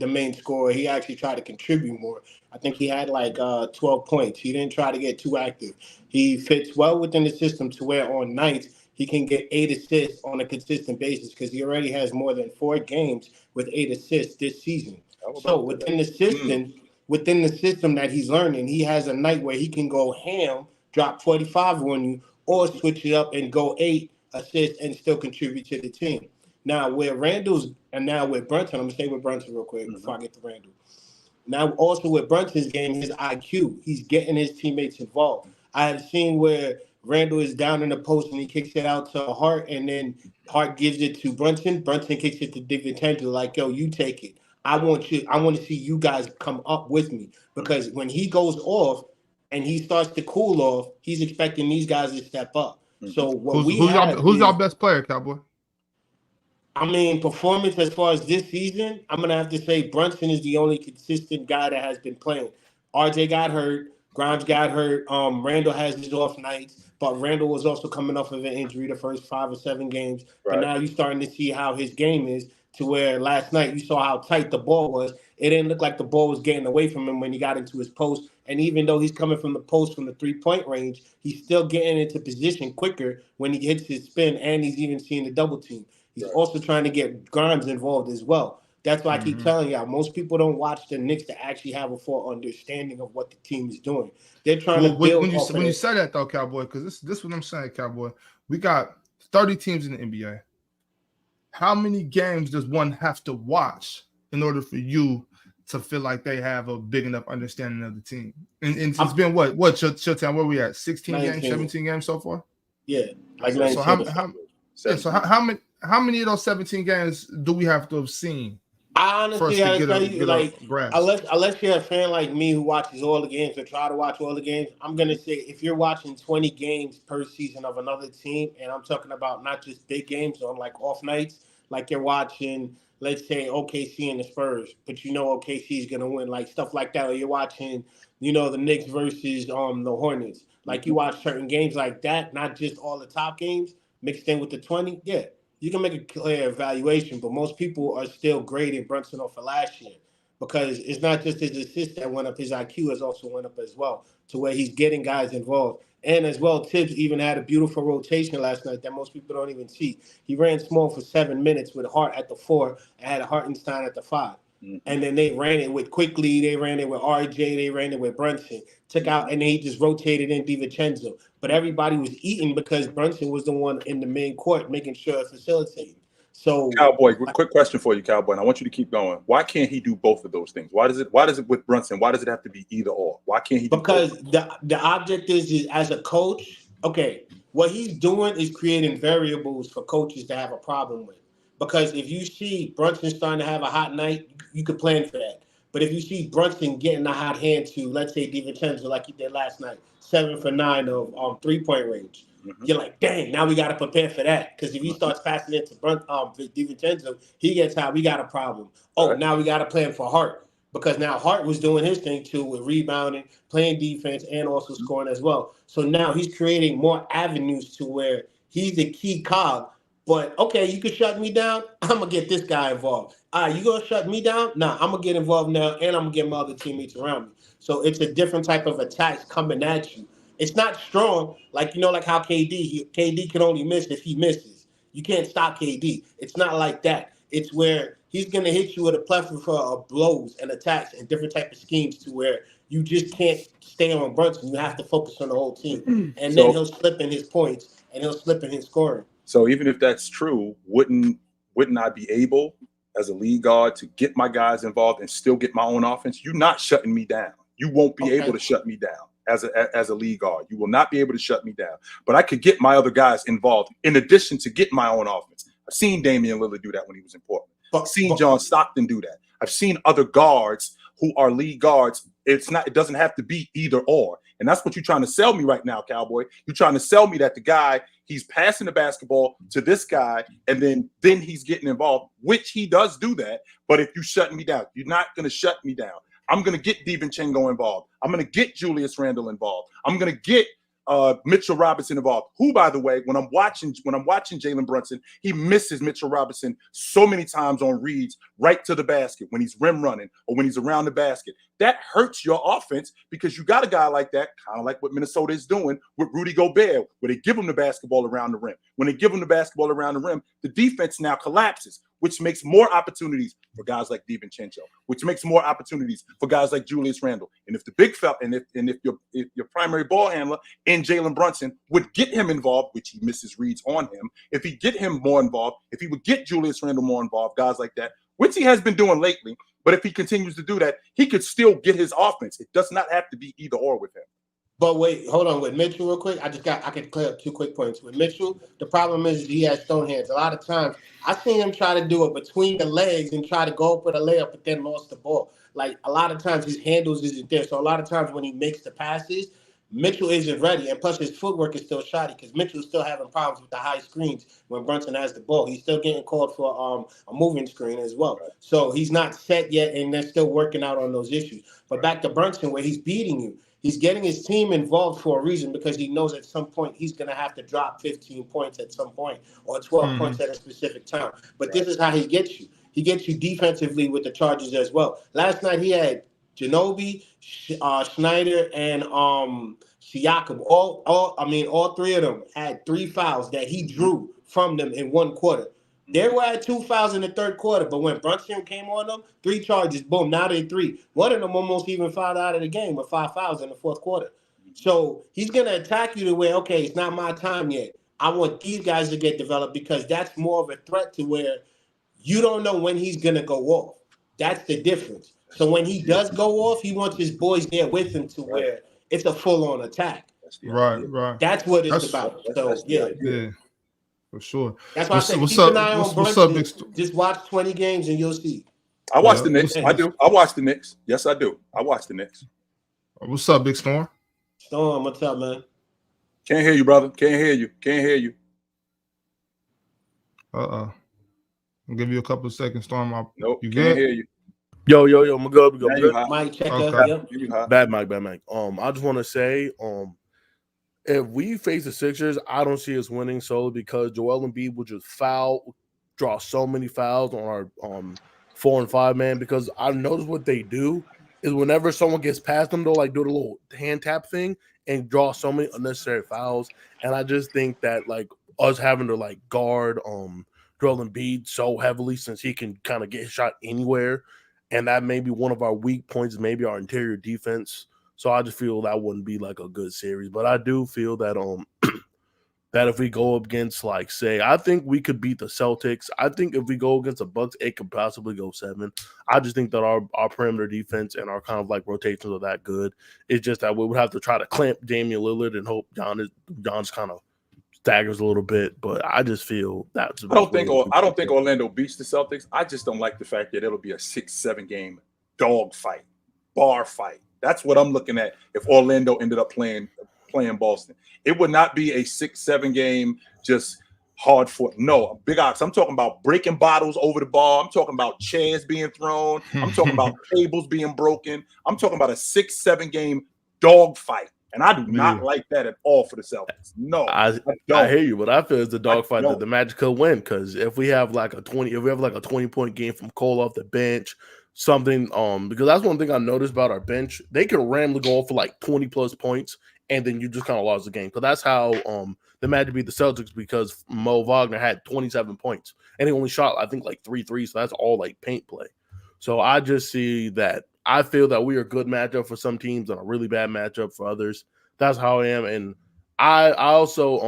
main scorer. He actually tried to contribute more. I think he had like 12 points. He didn't try to get too active. He fits well within the system to where on nights he can get 8 assists on a consistent basis because he already has more than 4 games with 8 assists this season. So within the system that he's learning, he has a night where he can go ham, drop 45 on you, or switch it up and go 8 assists and still contribute to the team. Now with Brunson, I'm gonna stay with Brunson real quick before I get to Randall. Now also with Brunson's game, his IQ, he's getting his teammates involved. I have seen where Randall is down in the post and he kicks it out to Hart, and then Hart gives it to Brunson. Brunson kicks it to DiVincenzo, like, yo, you take it. I want to see you guys come up with me, because when he goes off and he starts to cool off, he's expecting these guys to step up. So who's our best player, Cowboy? I mean, performance as far as this season, I'm going to have to say Brunson is the only consistent guy that has been playing. RJ got hurt. Grimes got hurt. Randall has his off nights, but Randall was also coming off of an injury the first 5 or 7 games. Right. But now you're starting to see how his game is, to where last night you saw how tight the ball was. It didn't look like the ball was getting away from him when he got into his post. And even though he's coming from the post from the 3-point range, he's still getting into position quicker when he hits his spin, and he's even seeing the double team. He's also trying to get Grimes involved as well. That's why I keep telling y'all, most people don't watch the Knicks to actually have a full understanding of what the team is doing. They're trying to build when you say that, though, Cowboy, because this is what I'm saying, Cowboy. We got 30 teams in the NBA. How many games does one have to watch in order for you to feel like they have a big enough understanding of the team? And it's been what Chitchat, where we at? 16 19. Games, 17 games so far? Yeah. Like so how many of those 17 games do we have to have seen? I honestly gotta tell you, like, unless you're a fan like me who watches all the games or try to watch all the games, I'm gonna say if you're watching 20 games per season of another team, and I'm talking about not just big games on like off nights, like you're watching, let's say OKC and the Spurs, but you know OKC is gonna win, like stuff like that, or you're watching, the Knicks versus the Hornets, like you watch certain games like that, not just all the top games mixed in with the 20, yeah. You can make a clear evaluation, but most people are still grading Brunson off for last year, because it's not just his assists that went up, his IQ has also went up as well, to where he's getting guys involved. And as well, Tibbs even had a beautiful rotation last night that most people don't even see. He ran small for 7 minutes with Hart at the 4 and had Hartenstein at the 5. And then they ran it with Quickly, they ran it with RJ, they ran it with Brunson. Took out, and then he just rotated in DiVincenzo. But everybody was eating because Brunson was the one in the main court making sure it facilitated. So, Cowboy, quick question for you, Cowboy, and I want you to keep going. Why can't he do both of those things? Why does it with Brunson? Why does it have to be either or? Why can't he do because both? the object is as a coach, okay, what he's doing is creating variables for coaches to have a problem with. Because if you see Brunson starting to have a hot night, you could plan for that. But if you see Brunson getting a hot hand to, let's say, DiVincenzo, like he did last night, 7 for 9 of 3-point range, you're like, dang, now we got to prepare for that. Because if he starts passing it to DiVincenzo, he gets hot, we got a problem. Now we got to plan for Hart. Because now Hart was doing his thing, too, with rebounding, playing defense, and also scoring as well. So now he's creating more avenues to where he's the key cog, But okay, you can shut me down. I'm gonna get this guy involved. All right, you gonna shut me down? Nah, I'm gonna get involved now, and I'm gonna get my other teammates around me. So it's a different type of attacks coming at you. It's not strong, like like how KD can only miss if he misses. You can't stop KD. It's not like that. It's where he's gonna hit you with a plethora of blows and attacks and different type of schemes to where you just can't stay on Brunson. You have to focus on the whole team, and then he'll slip in his points and he'll slip in his scoring. So even if that's true, wouldn't I be able as a lead guard to get my guys involved and still get my own offense? You're not shutting me down. You won't be able to shut me down as a lead guard. You will not be able to shut me down. But I could get my other guys involved in addition to get my own offense. I've seen Damian Lillard do that when he was in Portland. I've seen John Stockton do that. I've seen other guards who are lead guards. It doesn't have to be either or. And that's what you're trying to sell me right now, Cowboy. You're trying to sell me that the guy, he's passing the basketball to this guy, and then he's getting involved, which he does do that. But if you shut me down, you're not going to shut me down. I'm going to get DiVincenzo involved. I'm going to get Julius Randle involved. I'm going to get Mitchell Robinson involved, who, by the way, when I'm watching Jalen Brunson, he misses Mitchell Robinson so many times on reads right to the basket when he's rim running or when he's around the basket. That hurts your offense because you got a guy like that, kind of like what Minnesota is doing with Rudy Gobert, where they give him the basketball around the rim. When they give him the basketball around the rim, the defense now collapses, which makes more opportunities for guys like DiVincenzo, which makes more opportunities for guys like Julius Randle. And if the big fella, and if your primary ball handler in Jalen Brunson would get him involved, which he misses reads on him, if he get him more involved, if he would get Julius Randle more involved, guys like that, which he has been doing lately, but if he continues to do that, he could still get his offense. It does not have to be either or with him. But wait, hold on. With Mitchell real quick, I can clear up 2 quick points. With Mitchell, the problem is he has stone hands. A lot of times, I've seen him try to do it between the legs and try to go up with a layup, but then lost the ball. Like, a lot of times, his handles isn't there. So a lot of times when he makes the passes, Mitchell isn't ready. And plus, his footwork is still shoddy because Mitchell's still having problems with the high screens when Brunson has the ball. He's still getting called for a moving screen as well. So he's not set yet, and they're still working out on those issues. But back to Brunson, where he's beating you. He's getting his team involved for a reason because he knows at some point he's going to have to drop 15 points at some point or 12 points at a specific time. But this is how he gets you. He gets you defensively with the Chargers as well. Last night he had Ginobili, Schneider, and Siakam. All 3 of them had 3 fouls that he drew from them in 1 quarter. They were at 2 fouls in the 3rd quarter, but when Brunson came on them, 3 charges, boom, now they're 3. One of them almost even fouled out of the game with 5 fouls in the 4th quarter. So he's going to attack you the way, okay, it's not my time yet. I want these guys to get developed because that's more of a threat to where you don't know when he's going to go off. That's the difference. So when he does go off, he wants his boys there with him to where it's a full-on attack. Right. That's what it's about. So, yeah. For sure. That's why I said keep an eye on Brunson. Just watch 20 games and you'll see. I watch the Knicks. I do. I watch the Knicks. Yes, I do. I watch the Knicks. What's up, Big Storm? Storm, what's up, man? Can't hear you, brother. Can't hear you. I'll give you a couple of seconds, Storm. Nope. You can't hear you. Yo, I'm good. Mike, check up. Yep. Bad mic. I just want to say, if we face the Sixers, I don't see us winning solely because Joel Embiid will just draw so many fouls on our 4 and 5 man. Because I've noticed what they do is whenever someone gets past them, they'll like do the little hand tap thing and draw so many unnecessary fouls. And I just think that like us having to like guard Joel Embiid so heavily since he can kind of get his shot anywhere, and that may be one of our weak points, maybe our interior defense. So I just feel that wouldn't be like a good series. But I do feel that that if we go up against, like, say, I think we could beat the Celtics. I think if we go against the Bucks, it could possibly go 7. I just think that our perimeter defense and our kind of like rotations are that good. It's just that we would have to try to clamp Damian Lillard and hope John's kind of staggers a little bit. But I just feel that's. I don't think Orlando beats the Celtics. I just don't like the fact that it'll be a 6-7 game dog fight, bar fight. That's what I'm looking at if Orlando ended up playing Boston. It would not be a 6-7 game just hard fought. No, big odds. I'm talking about breaking bottles over the bar. I'm talking about chairs being thrown. I'm talking about tables being broken. I'm talking about a 6-7 game dog fight. And I do not like that at all for the Celtics. No, I hear you, but I feel it's the dogfight that the Magic could win, because if we have like a 20-point game from Cole off the bench, something because that's one thing I noticed about our bench. They can randomly go for like 20 plus points, and then you just kind of lost the game. Because that's how the Magic beat the Celtics, because Mo Wagner had 27 points and he only shot I think like 3 threes, so that's all like paint play. So I just see that. I feel that we are a good matchup for some teams and a really bad matchup for others. That's how I am. And I also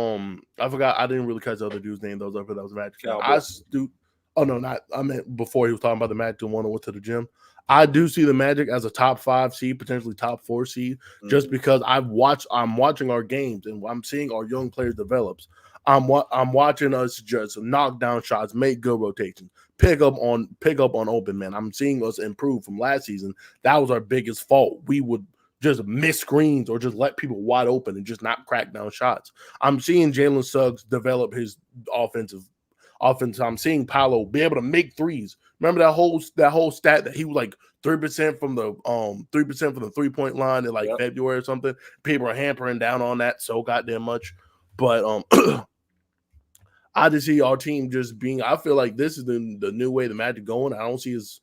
I forgot, I didn't really catch the other dude's name that was up there. That was Magic. I meant before he was talking about the Magic and went to the gym. I do see the Magic as a top 5 seed, potentially top 4 seed, just because I'm watching our games and I'm seeing our young players develop. I'm watching us just knock down shots, make good rotations, pick up on open man. I'm seeing us improve from last season. That was our biggest fault. We would just miss screens or just let people wide open and just not crack down shots. I'm seeing Jalen Suggs develop his offense. I'm seeing Paolo be able to make threes. Remember that whole stat that he was like 3% from the 3% from the 3-point line in like February or something. People are hampering down on that so goddamn much. But I just see our team just being. I feel like this is the new way the Magic going. I don't see us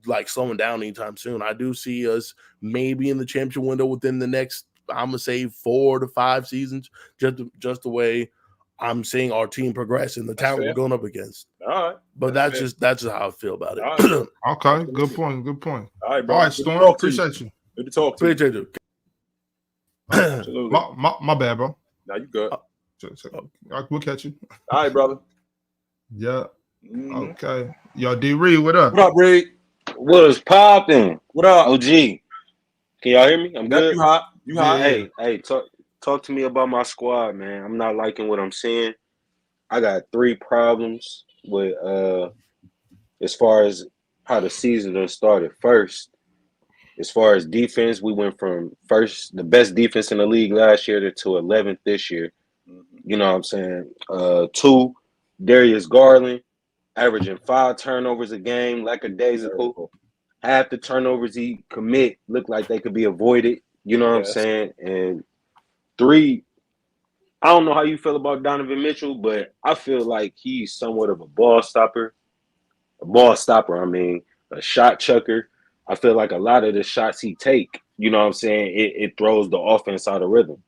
like slowing down anytime soon. I do see us maybe in the championship window within the next, I'm gonna say 4 to 5 seasons. Just the way I'm seeing our team progress and the talent we're going up against. All right, but that's just how I feel about it. Right. Okay, good point. All right, bro. All right, Storm. Appreciate you. Good to talk to you. My bad, bro. Now you good. We'll catch you. All right, brother. Yeah. Okay. Yo, D Reed, what up? What up, Reed? What's popping? What up? OG. Can y'all hear me? I'm good. You hot. Hey, talk to me about my squad, man. I'm not liking what I'm seeing. I got 3 problems with as far as how the season done started. First, as far as defense, we went from the best defense in the league last year to 11th this year. You know what I'm saying? 2, Darius Garland, averaging 5 turnovers a game, lackadaisical. Half the turnovers he commit look like they could be avoided. You know what I'm saying? And 3, I don't know how you feel about Donovan Mitchell, but I feel like he's somewhat of a ball stopper. A shot chucker. I feel like a lot of the shots he take, you know what I'm saying, it throws the offense out of rhythm.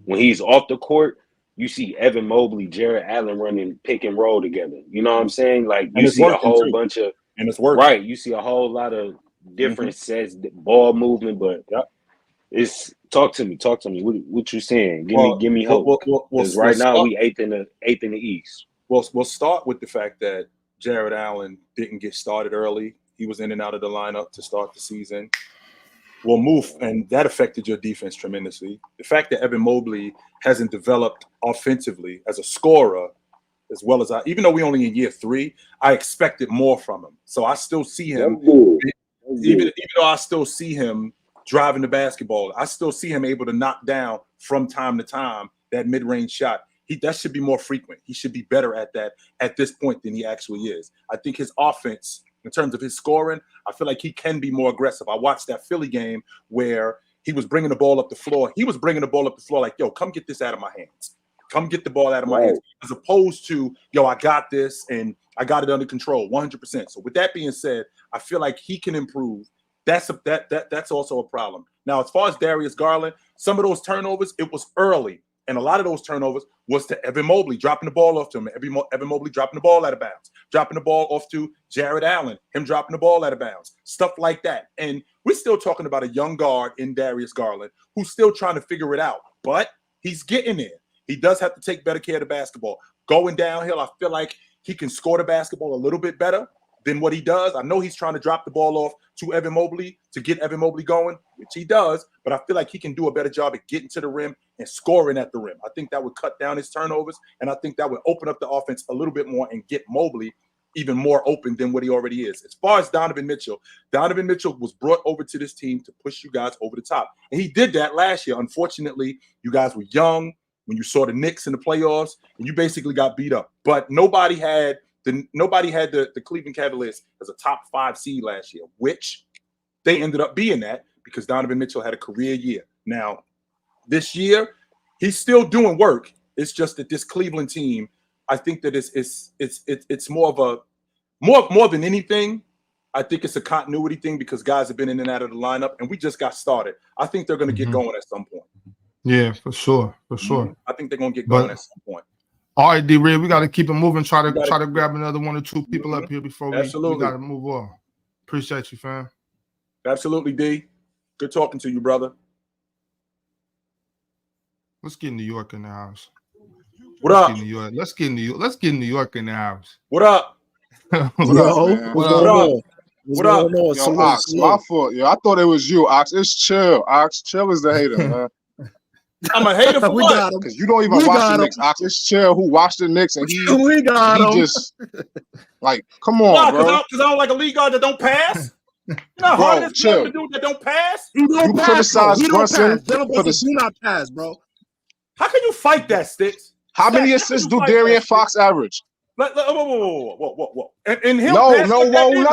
When he's off the court, you see Evan Mobley, Jared Allen running pick and roll together. You know what I'm saying? Like you see a whole bunch of and it's working. Right. You see a whole lot of different sets, ball movement, but it's talk to me. What you saying? Give me hope. Because right now we 8th in the East. Well, we'll start with the fact that Jared Allen didn't get started early. He was in and out of the lineup to start the season. We'll move, and that affected your defense tremendously. The fact that Evan Mobley hasn't developed offensively as a scorer, as well as even though we only in year 3, I expected more from him. So I still see him, even though I still see him driving the basketball, I still see him able to knock down from time to time that mid-range shot. That should be more frequent. He should be better at that at this point than he actually is. I think his offense, in terms of his scoring, I feel like he can be more aggressive. I watched that Philly game where he was bringing the ball up the floor. He was bringing the ball up the floor like, yo, come get this out of my hands. Come get the ball out of my hands. As opposed to, yo, I got this and I got it under control, 100%. So with that being said, I feel like he can improve. That's also a problem. Now, as far as Darius Garland, some of those turnovers, it was early. And a lot of those turnovers was to Evan Mobley dropping the ball off to him. Evan Mobley dropping the ball out of bounds, dropping the ball off to Jared Allen, him dropping the ball out of bounds, stuff like that. And we're still talking about a young guard in Darius Garland who's still trying to figure it out, but he's getting there. He does have to take better care of the basketball. Going downhill, I feel like he can score the basketball a little bit better than what he does. I know he's trying to drop the ball off to Evan Mobley to get Evan Mobley going, which he does, but I feel like he can do a better job at getting to the rim and scoring at the rim. I think that would cut down his turnovers, and I think that would open up the offense a little bit more and get Mobley even more open than what he already is. As far as Donovan Mitchell was brought over to this team to push you guys over the top, and he did that last year. Unfortunately, you guys were young when you saw the Knicks in the playoffs, and you basically got beat up. But nobody had the Cleveland Cavaliers as a top 5 seed last year, which they ended up being that because Donovan Mitchell had a career year. Now, this year, he's still doing work. It's just that this Cleveland team, I think that it's more of a more than anything. I think it's a continuity thing because guys have been in and out of the lineup, and we just got started. I think they're going to get going at some point. Yeah, for sure. I think they're going to get going at some point. All right, D-Red, we got to keep it moving. Try to grab another 1 or 2 people up here before we got to move on. Appreciate you, fam. Absolutely, D. Good talking to you, brother. Let's get New York in the house. Let's get New York. Let's get New York in the house. What up? What up? Yo, Ox, my fault. Yo, I thought it was you, Ox. It's Chill. Ox, Chill is the hater, man. I'm a hater for what? Because you don't even watch the Knicks, Ox. It's Chill who watched the Knicks, and he just like, come on, bro. Because I don't like a league guard that don't pass. No, bro, Chill. To do that don't pass. You criticize Brunson for the do not pass, bro. How can you fight that, Sticks? How many assists do De'Aaron Fox average? Whoa. And him nothing.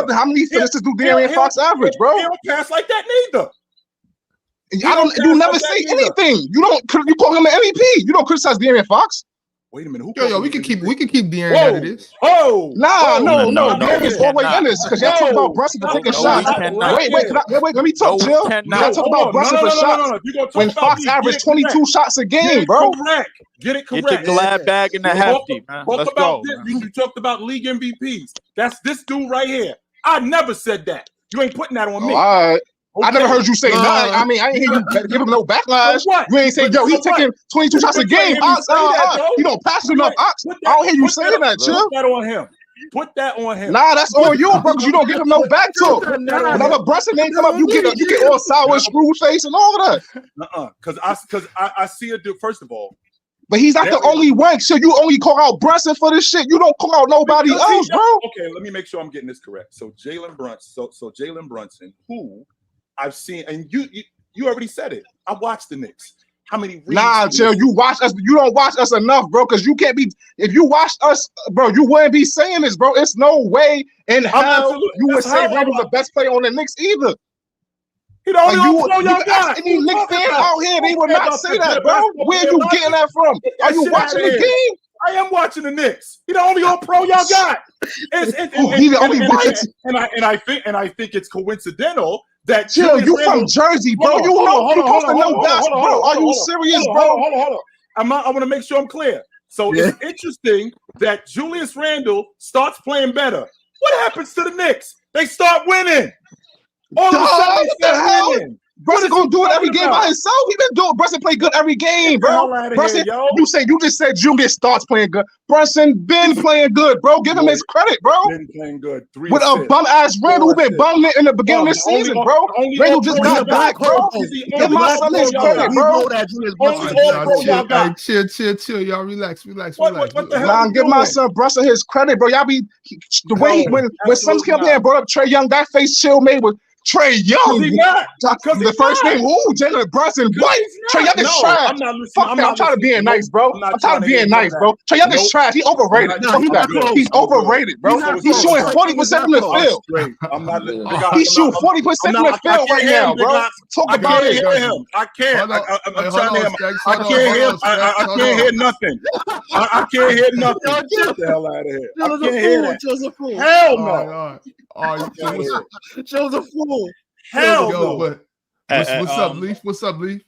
How many assists do De'Aaron Fox average, bro? He don't pass like that neither. You never say anything. You call him an MVP. You don't criticize De'Aaron Fox. Wait a minute. Yo, we can keep De'Aaron out of this. No. De'Aaron's always in this because y'all talk about Brunson for taking shots. Wait, let me talk, Jill. Y'all talk about Brunson for shots when Fox averaged 22 shots a game, bro. Get it correct. Get your glad bag in the hefty, man. Let's go. You talked about league MVPs. That's this dude right here. I never said that. You ain't putting that on me. All right. Okay. I never heard you say nothing. I mean, I ain't hear you give him no backlash. You ain't say, yo, he's taking 22 shots a game. He don't pass enough. I don't hear you saying that, Chill. Put that on him. Put that on him. Nah, that's on you, bro, because you don't give him no back talk. Whenever Brunson name come up, you get all sour, screw face, and all of that. Because I see a dude, first of all. But he's not the only one. So you only call out Brunson for this shit. You don't call out nobody else, bro. Okay, let me make sure I'm getting this correct. So Jalen Brunson, Jalen Brunson, who I've seen, and you already said it. I watched the Knicks. How many? Chill. You watch us. You don't watch us enough, bro. Because you can't be. If you watched us, bro, you wouldn't be saying this, bro. It's no way in hell you would say Randall's the best player on the Knicks either. You ask any Knicks fan out here, they would not say that, bro. Where are you getting that from? Are you watching the game? I am watching the Knicks. He the only All-Pro y'all got. He's the only one. And I think it's coincidental that Chill, you from Jersey, bro. You supposed to know that, bro. Are you serious, bro? Hold on. I want to make sure I'm clear. So it's interesting that Julius Randle starts playing better. What happens to the Knicks? They start winning. All of a sudden, they start winning. Brunson gonna do it every game by himself. He been doing. Brunson play good every game, bro. Brunson, you just said Julius starts playing good. Brunson been playing good, bro. Give him his credit, bro. Been playing good. With a bum ass Randle who been bumming it in the beginning of the season, bro. Randle just got back, bro. Give my son his credit, bro. Chill, y'all. Relax. Give my son Brunson his credit, bro. Y'all be the way when Suns came up there and brought up Trae Young, that face Chill made with Trae Young. The first name, Jalen Brunson. What? Trae Young is trash. Fuck that. I'm trying to be nice, bro. I'm trying to be nice, bro. Trae Young is trash. He's overrated. He's overrated, bro. He's shooting 40% from the field. He's shooting 40% from the field right now, bro. Talk about it. I can't. I'm trying to hear. I can't hear nothing. I can't hear nothing. Get the hell out of here. I can't hear that. Hell no. Show's a fool. Hell no. What's up, Leaf? What's up, Leaf?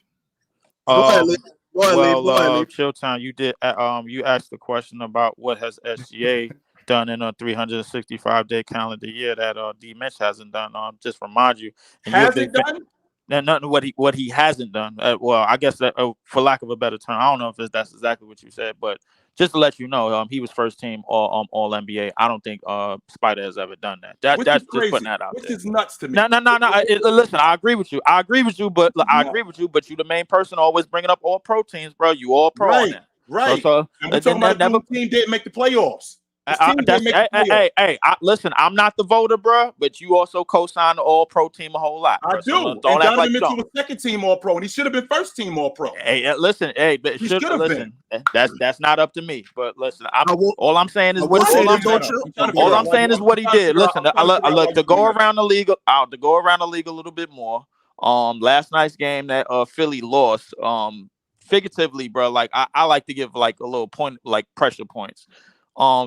Go ahead, Chill Time. You did. You asked the question about what has SGA done in a 365-day calendar year that D-Mitch hasn't done. Just remind you. Hasn't done. Nothing what he hasn't done. Well, I guess that for lack of a better term, I don't know if that's exactly what you said, but just to let you know, he was first team all NBA. I don't think Spider has ever done that. That's just putting that out there. Which is nuts to me. No. Listen, I agree with you. But you the main person always bringing up all pro teams, bro. You all pro on that. Right. So and we're talking about the team didn't make the playoffs. Listen, I'm not the voter, bro, but you also co-signed the All-Pro team a whole lot. I do. So don't act like you don't. Was second team All-Pro, and he should have been first team All-Pro. But he should have been. That's not up to me. But listen, all I'm saying is what he did. Listen, I look to go around the league a little bit more. Last night's game that Philly lost. Figuratively, bro, like I like to give like a little point, like pressure points.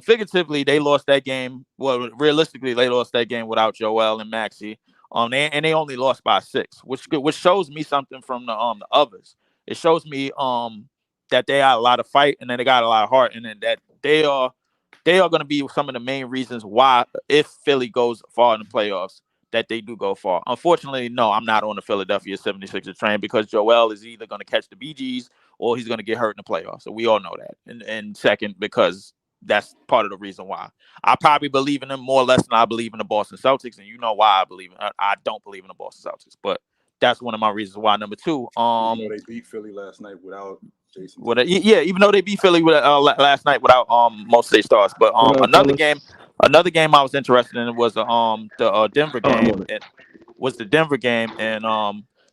Figuratively, they lost that game. Well, realistically, they lost that game without Joel and Maxey. They only lost by 6, which shows me something from the others. It shows me that they got a lot of fight, and then they got a lot of heart, and then that they are going to be some of the main reasons why, if Philly goes far in the playoffs, that they do go far. Unfortunately, no, I'm not on the Philadelphia 76ers train because Joel is either going to catch the BGs or he's going to get hurt in the playoffs. So we all know that. And second, because that's part of the reason why. I probably believe in them more or less than I believe in the Boston Celtics, and you know why I don't believe in the Boston Celtics, but that's one of my reasons why. Number 2, they beat Philly last night without Jason. Even though they beat Philly last night without most of their stars, but another game I was interested in was the Denver game. It was the Denver game, and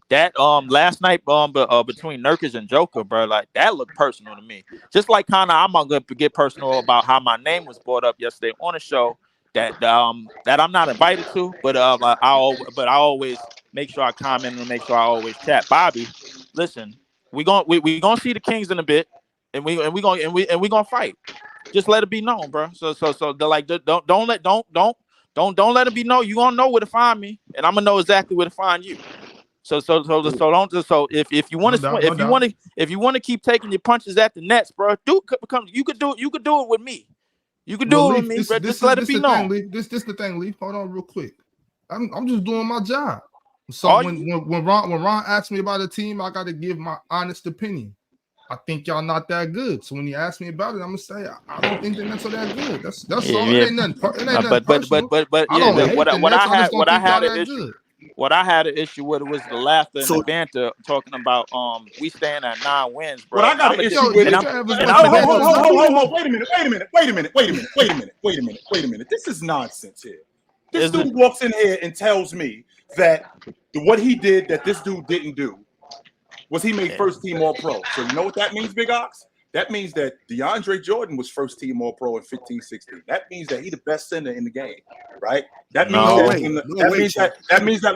that last night between Nurkic and Joker, bro, like that looked personal to me. Just like kind of I'm gonna get personal about how my name was brought up yesterday on a show that I'm not invited to, but I always make sure I comment and make sure I always chat. Bobby, listen, we gonna see the Kings in a bit, and we gonna fight. Just let it be known, bro. So like don't let it be known. You gonna know where to find me, and I'm gonna know exactly where to find you. So if you want to if you want to keep taking your punches at the Nets, bro, you could do it with me. You could do it with me, bro. Just let it be known. This the thing, Leaf. Hold on, real quick. I'm just doing my job. So when Ron asked me about a team, I got to give my honest opinion. I think y'all not that good. So when he asked me about it, I'm gonna say I don't think the Nets are that good. That's all. It ain't nothing. What I had an issue with was the laughter and the banter talking about we staying at 9 wins, bro. What I got an issue with it. Wait a minute. This is nonsense here. This dude walks in here and tells me that what he did that this dude didn't do was he made first team all pro. So you know what that means, Big Ox? That means that DeAndre Jordan was first team all pro in 15-16. That means that he's the best center in the game, right? That means that means that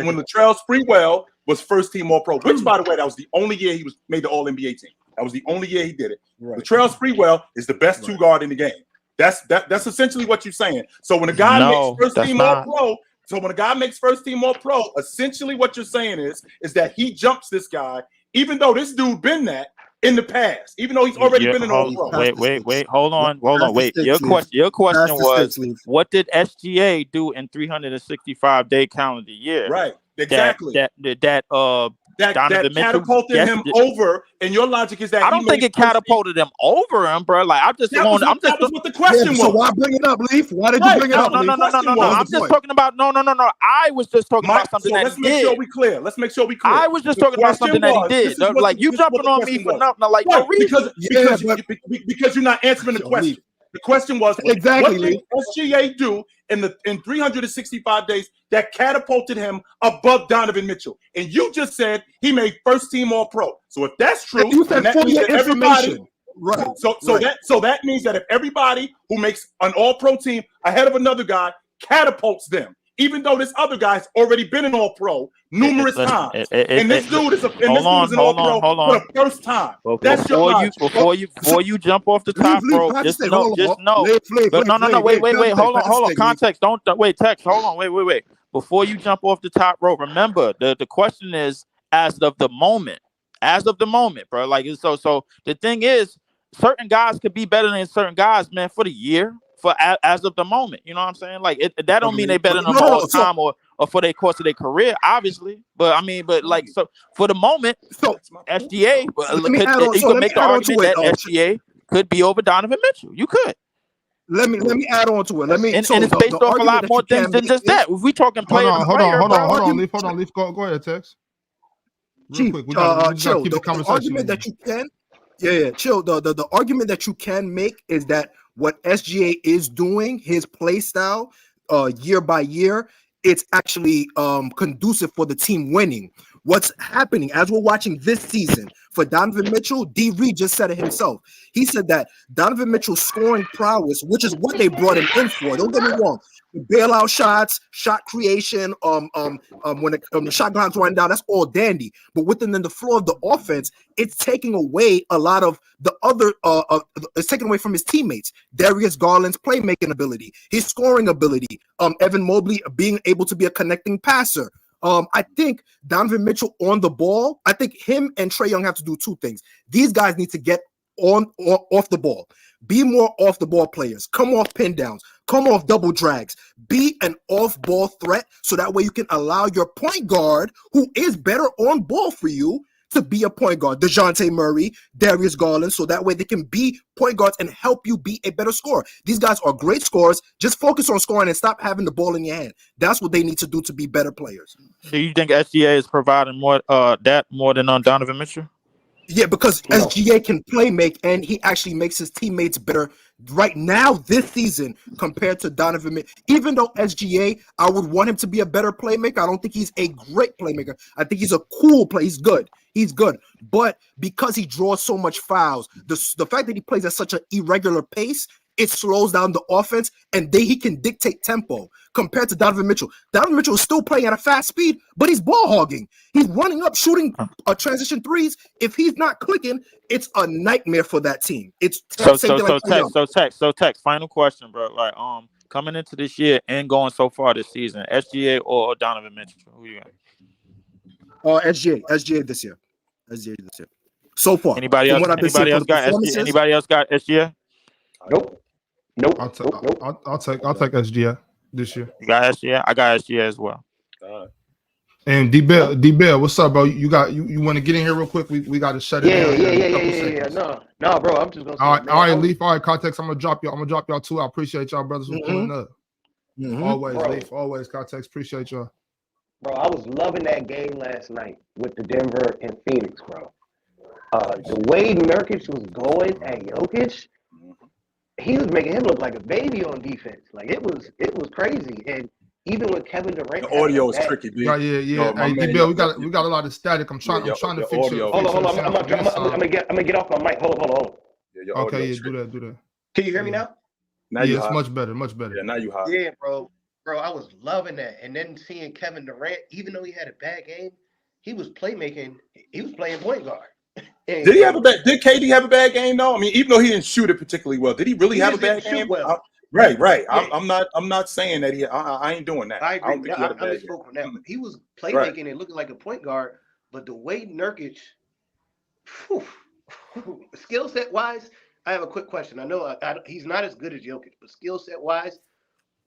when Latrell Sprewell was first team all pro, which by the way, that was the only year he was made the all NBA team. That was the only year he did it. Right. Latrell Sprewell is the best two guard in the game. That's essentially what you're saying. So when a guy makes first team all pro, essentially what you're saying is that he jumps this guy, even though this dude been that in the past, even though he's already been an all pro. Wait, hold on. Wait. Your question was, what did SGA do in 365-day calendar year? Right. Exactly. That catapulted him over, and your logic is that I don't think it catapulted him over him, bro. Like that was what the question was. So why bring it up, Leaf? Why did you bring it up? No. I'm just talking about no. I was just talking about something that he did. Let's make sure we clear. I was just talking about something that he did. Like you jumping on me for nothing, like no reason. Because you're not answering the question. The question was exactly what did SGA do in 365 days that catapulted him above Donovan Mitchell? And you just said he made first team all pro. So if that's true, then that means that everybody right. So that means that if everybody who makes an all pro team ahead of another guy catapults them, even though this other guy's already been an all pro numerous times, and this dude is an all pro for the first time. That's your logic. Before you jump off the top, bro. Just know. No. Wait. Hold on. Context. Don't wait. Text. Hold on. Wait. Before you jump off the top rope, remember the question is as of the moment, bro. Like so. The thing is, certain guys could be better than certain guys, man, for the year. For as of the moment, you know what I'm saying? Like that don't mean they better than them all the time or for their course of their career, obviously. But like so for the moment, SGA you could make the argument that SGA could be over Donovan Mitchell. You could. Let me add on to it. And it's based off a lot more things than just that. If we talking player, hold on, Leaf. Go ahead, Tex. Real quick, we gotta keep the conversation. Chill. The argument that you can make is that what SGA is doing, his play style, year by year, it's actually conducive for the team winning. What's happening as we're watching this season for Donovan Mitchell, D. Reed just said it himself. He said that Donovan Mitchell's scoring prowess, which is what they brought him in for. Don't get me wrong. Bailout shots, shot creation, when the shot clock's running down, that's all dandy. But within the floor of the offense, it's taking away a lot of the other. It's taken away from his teammates. Darius Garland's playmaking ability, his scoring ability. Evan Mobley being able to be a connecting passer. I think Donovan Mitchell on the ball. I think him and Trae Young have to do two things. These guys need to get off the ball. Be more off the ball players. Come off pin downs. Come off double drags. Be an off ball threat so that way you can allow your point guard, who is better on ball for you, to be a point guard. DeJounte Murray, Darius Garland, so that way they can be point guards and help you be a better scorer. These guys are great scorers. Just focus on scoring and stop having the ball in your hand. That's what they need to do to be better players. Do you think SGA is providing more than Donovan Mitchell? Yeah, because SGA can play make, and he actually makes his teammates better right now this season compared to Donovan Mitchell. Even though SGA, I would want him to be a better playmaker. I don't think he's a great playmaker. I think he's a cool player. He's good. He's good. But because he draws so much fouls, the fact that he plays at such an irregular pace, it slows down the offense, and he can dictate tempo compared to Donovan Mitchell. Donovan Mitchell is still playing at a fast speed, but he's ball hogging. He's running up, shooting transition threes. If he's not clicking, it's a nightmare for that team. It's Tex. Final question, bro. Like, coming into this year and going so far this season, SGA or Donovan Mitchell? Who you got? SGA this year. SGA this year. So far. Anybody else got SGA? Nope. I'll take SGA this year. You got SGA? I got SGA as well. And D-Bell, what's up, bro? You want to get in here real quick? We got to shut it down. No, bro. I'm just gonna. All right, Leaf. All right, Context. I'm gonna drop y'all too. I appreciate y'all, brothers, for pulling up. Always, bro. Leaf. Always, Context. Appreciate y'all. Bro, I was loving that game last night with the Denver and Phoenix, bro. The way Nurkic was going at Jokic, he was making him look like a baby on defense. Like it was crazy. And even with Kevin Durant, the audio is tricky, dude. Yeah. Hey, D-Bill, we got a lot of static. I'm trying to fix it. Hold on. I'm gonna get off my mic. Hold on. Okay, do that. Can you hear me now? Now it's much better. Yeah, now you hot. Yeah, bro, I was loving that. And then seeing Kevin Durant, even though he had a bad game, he was playmaking. He was playing point guard. Did KD have a bad game though? I mean, even though he didn't shoot it particularly well, did he really have a bad game? Well. Right. Yeah. I'm not saying that I ain't doing that. I agree. I don't think he had a bad game. On that. He was playmaking and looking like a point guard, but the way Nurkic, skill set wise, I have a quick question. I know he's not as good as Jokic, but skill set wise,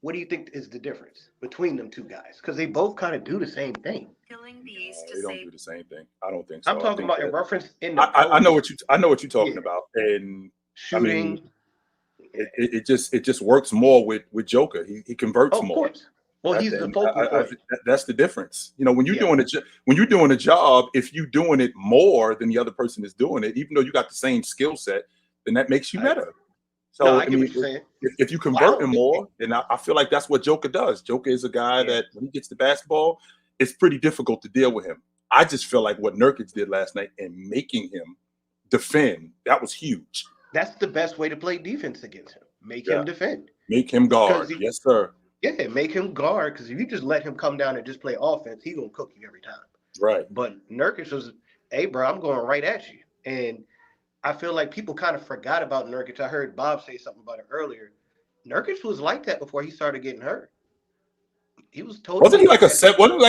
what do you think is the difference between them two guys? Because they both kind of do the same thing. They don't do the same thing. I don't think so. I'm talking about in reference in the I know what you're talking about. And shooting. I mean, it just works more with Joker. He converts more. Of course. Well, he's the focal point. That's the difference. You know, when you're doing a job, if you're doing it more than the other person is doing it, even though you got the same skill set, then that makes you better. So I get what you're saying. If you convert him more, then I feel like that's what Joker does. Joker is a guy that when he gets the basketball, it's pretty difficult to deal with him. I just feel like what Nurkic did last night and making him defend, that was huge. That's the best way to play defense against him. Make him defend. Make him guard. Yes, sir. Yeah, make him guard, because if you just let him come down and just play offense, he's going to cook you every time. Right. But Nurkic was, hey, bro, I'm going right at you. And I feel like people kind of forgot about Nurkic. I heard Bob say something about it earlier. Nurkic was like that before he started getting hurt. He was totally. Wasn't he like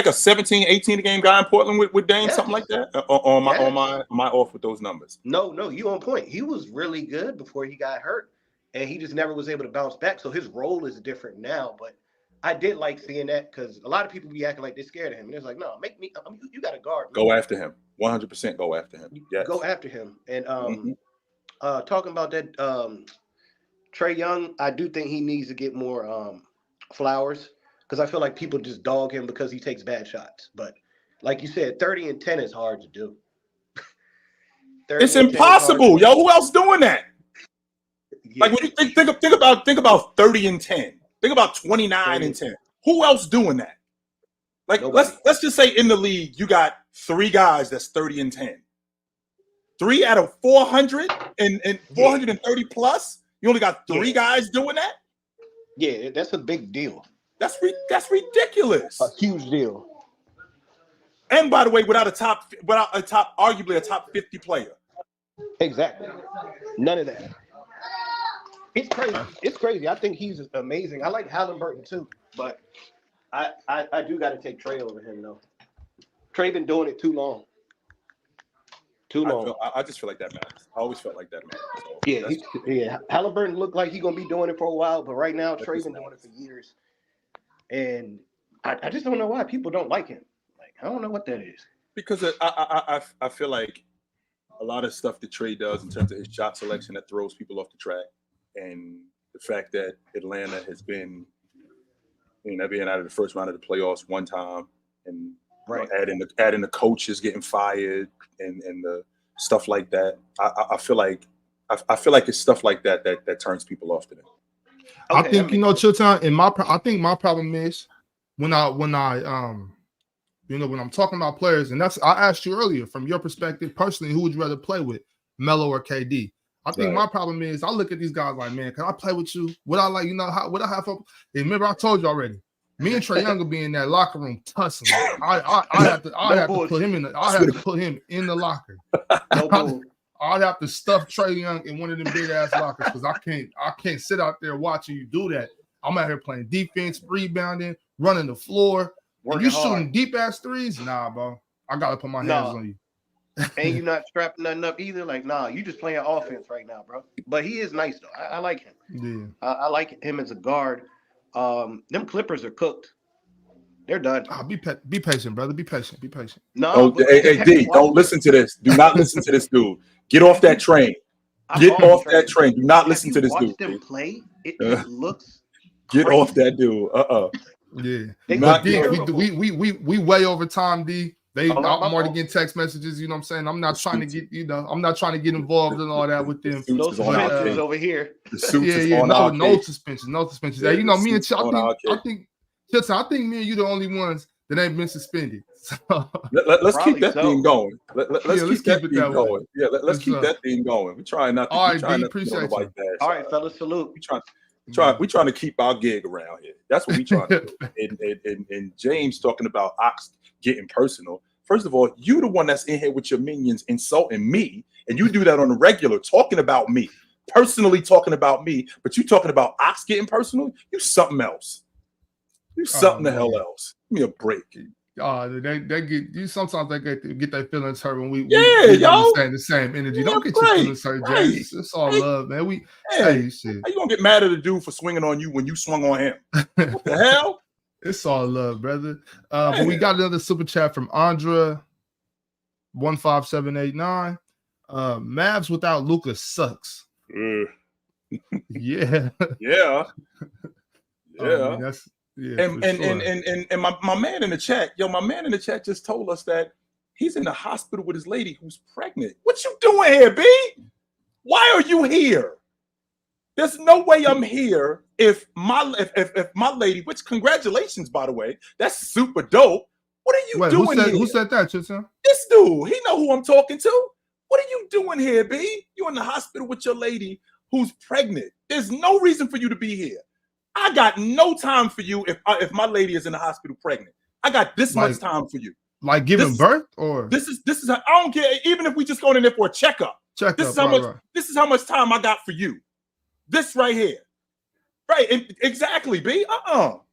a 17, 18 game guy in Portland with Dame, something like that? Am I off with those numbers? No, you on point. He was really good before he got hurt, and he just never was able to bounce back. So his role is different now. But I did like seeing that, because a lot of people be acting like they're scared of him, and it's like, no, you got to guard me. Go after him. 100% go after him. Yes. Go after him. And talking about that, Trae Young, I do think he needs to get more flowers, because I feel like people just dog him because he takes bad shots. But like you said, 30 and 10 is hard to do. It's impossible, yo. Who else doing that? Yeah. Like when you think about 30 and 10. Think about 29 and 10. Who else doing that? Like let's just say in the league you got 3 guys that's 30 and 10. 3 out of 400 and 430 plus. You only got 3 guys doing that. Yeah, that's a big deal. That's ridiculous. A huge deal. And by the way, without arguably a top 50 player. Exactly. None of that. It's crazy. It's crazy. I think he's amazing. I like Haliburton too, but I do got to take Trae over him though. Trae been doing it too long. I just feel like that matters. I always felt like that matters. So yeah. Haliburton looked like he's gonna be doing it for a while, but right now Trae's been doing it for years, and I just don't know why people don't like him. Like I don't know what that is. Because I feel like a lot of stuff that Trae does in terms of his shot selection that throws people off the track, and the fact that Atlanta has been, being out of the first round of the playoffs one time, and adding the coaches getting fired and the stuff like that. I feel like it's stuff like that turns people off to them. I think Chitchat, I think my problem is when I'm talking about players, and that's I asked you earlier from your perspective personally, who would you rather play with, Melo or KD? I think my problem is I look at these guys like, man, can I play with you? Would I like, would I have fun? Remember, I told you already. Me and Trae Young will be in that locker room tussling. I have to put him in the locker. I'd have to stuff Trae Young in one of them big ass lockers because I can't sit out there watching you do that. I'm out here playing defense, rebounding, running the floor. And you shooting deep ass threes? Nah, bro. I gotta put my hands on you. And you're not strapping nothing up either. Like, nah, you just playing offense right now, bro. But he is nice though. I like him. Yeah. I like him as a guard. Them Clippers are cooked. They're done. Be patient, brother. Be patient. No, hey, D, don't listen to this. Do not listen to this dude. Get off that train. Get off that train. Do not listen to this dude. Watch them play. It looks. Get off that dude. Yeah. We way over time, D. I'm already getting text messages. You know what I'm saying? I'm not trying to get involved in all that with them. No suspensions over here. No suspensions. Hey, me and I think me and you the only ones that ain't been suspended. So, let's keep that thing going. Let's keep it going. Yeah, let's keep that thing going. We're trying not to. All right, appreciate you. All right, fellas, salute. We trying to keep our gig around here. That's what we trying to do. And James talking about Ox getting personal. First of all, you the one that's in here with your minions insulting me, and you do that on the regular, talking about me, personally talking about me, but you talking about Ox getting personal. You something else. You something the hell else. Give me a break. They get you. Sometimes they get their feelings hurt when we understand the same energy. Don't get your feelings hurt, James. It's all love, man. Shit. How you gonna get mad at a dude for swinging on you when you swung on him? What the hell? It's all love, brother. But we got another super chat from Andra 15789. Mavs without Luka sucks. Yeah. Yeah. That's. Yeah, and my man in the chat, just told us that he's in the hospital with his lady who's pregnant. What you doing here, B? Why are you here? There's no way I'm here if my lady, which congratulations, by the way, that's super dope. What are you doing here? Who said that, Chitchat? This dude, he know who I'm talking to. What are you doing here, B? You in the hospital with your lady who's pregnant. There's no reason for you to be here. I got no time for you if my lady is in the hospital pregnant. I got this much time for you. Like giving birth, or this is how, I don't care. Even if we just going in there for a checkup. This is how much time I got for you. This right here, right? Exactly, B.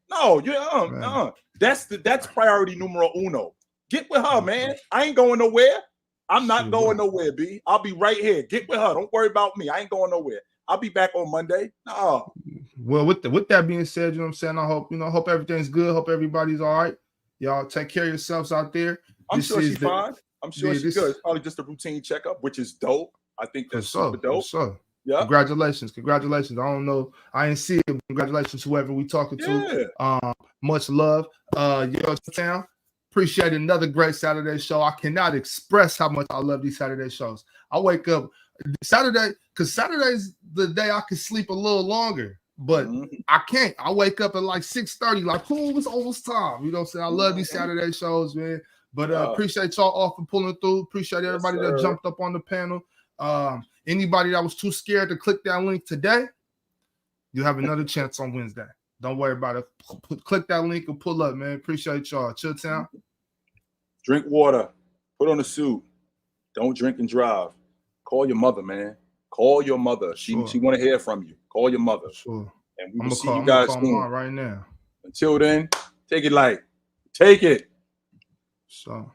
No, that's priority numero uno. Get with her, man. I ain't going nowhere. I'm not going nowhere, B. I'll be right here. Get with her. Don't worry about me. I ain't going nowhere. I'll be back on Monday. No. Well, with that being said, you know what I'm saying? I hope everything's good. Hope everybody's all right. Y'all take care of yourselves out there. I'm sure she's fine. I'm sure she's good. It's probably just a routine checkup, which is dope. I think that's super dope. Yeah. Congratulations. I don't know. I ain't see it. Congratulations, whoever we talking to. Much love. Town. Appreciate another great Saturday show. I cannot express how much I love these Saturday shows. I wake up Saturday because Saturday's the day I can sleep a little longer. but I can't. I wake up at like 6:30, like, cool, it's almost time. You know what I'm saying? I love these Saturday shows, man. But appreciate y'all all for pulling through. Appreciate everybody that jumped up on the panel. Anybody that was too scared to click that link today, you have another chance on Wednesday. Don't worry about it. Click that link and pull up, man. Appreciate y'all. Chill Town. Drink water. Put on a suit. Don't drink and drive. Call your mother, man. Call your mother. She want to hear from you. Call your mother. Sure. And we will see you guys soon. Right now. Until then, take it light. Take it. So,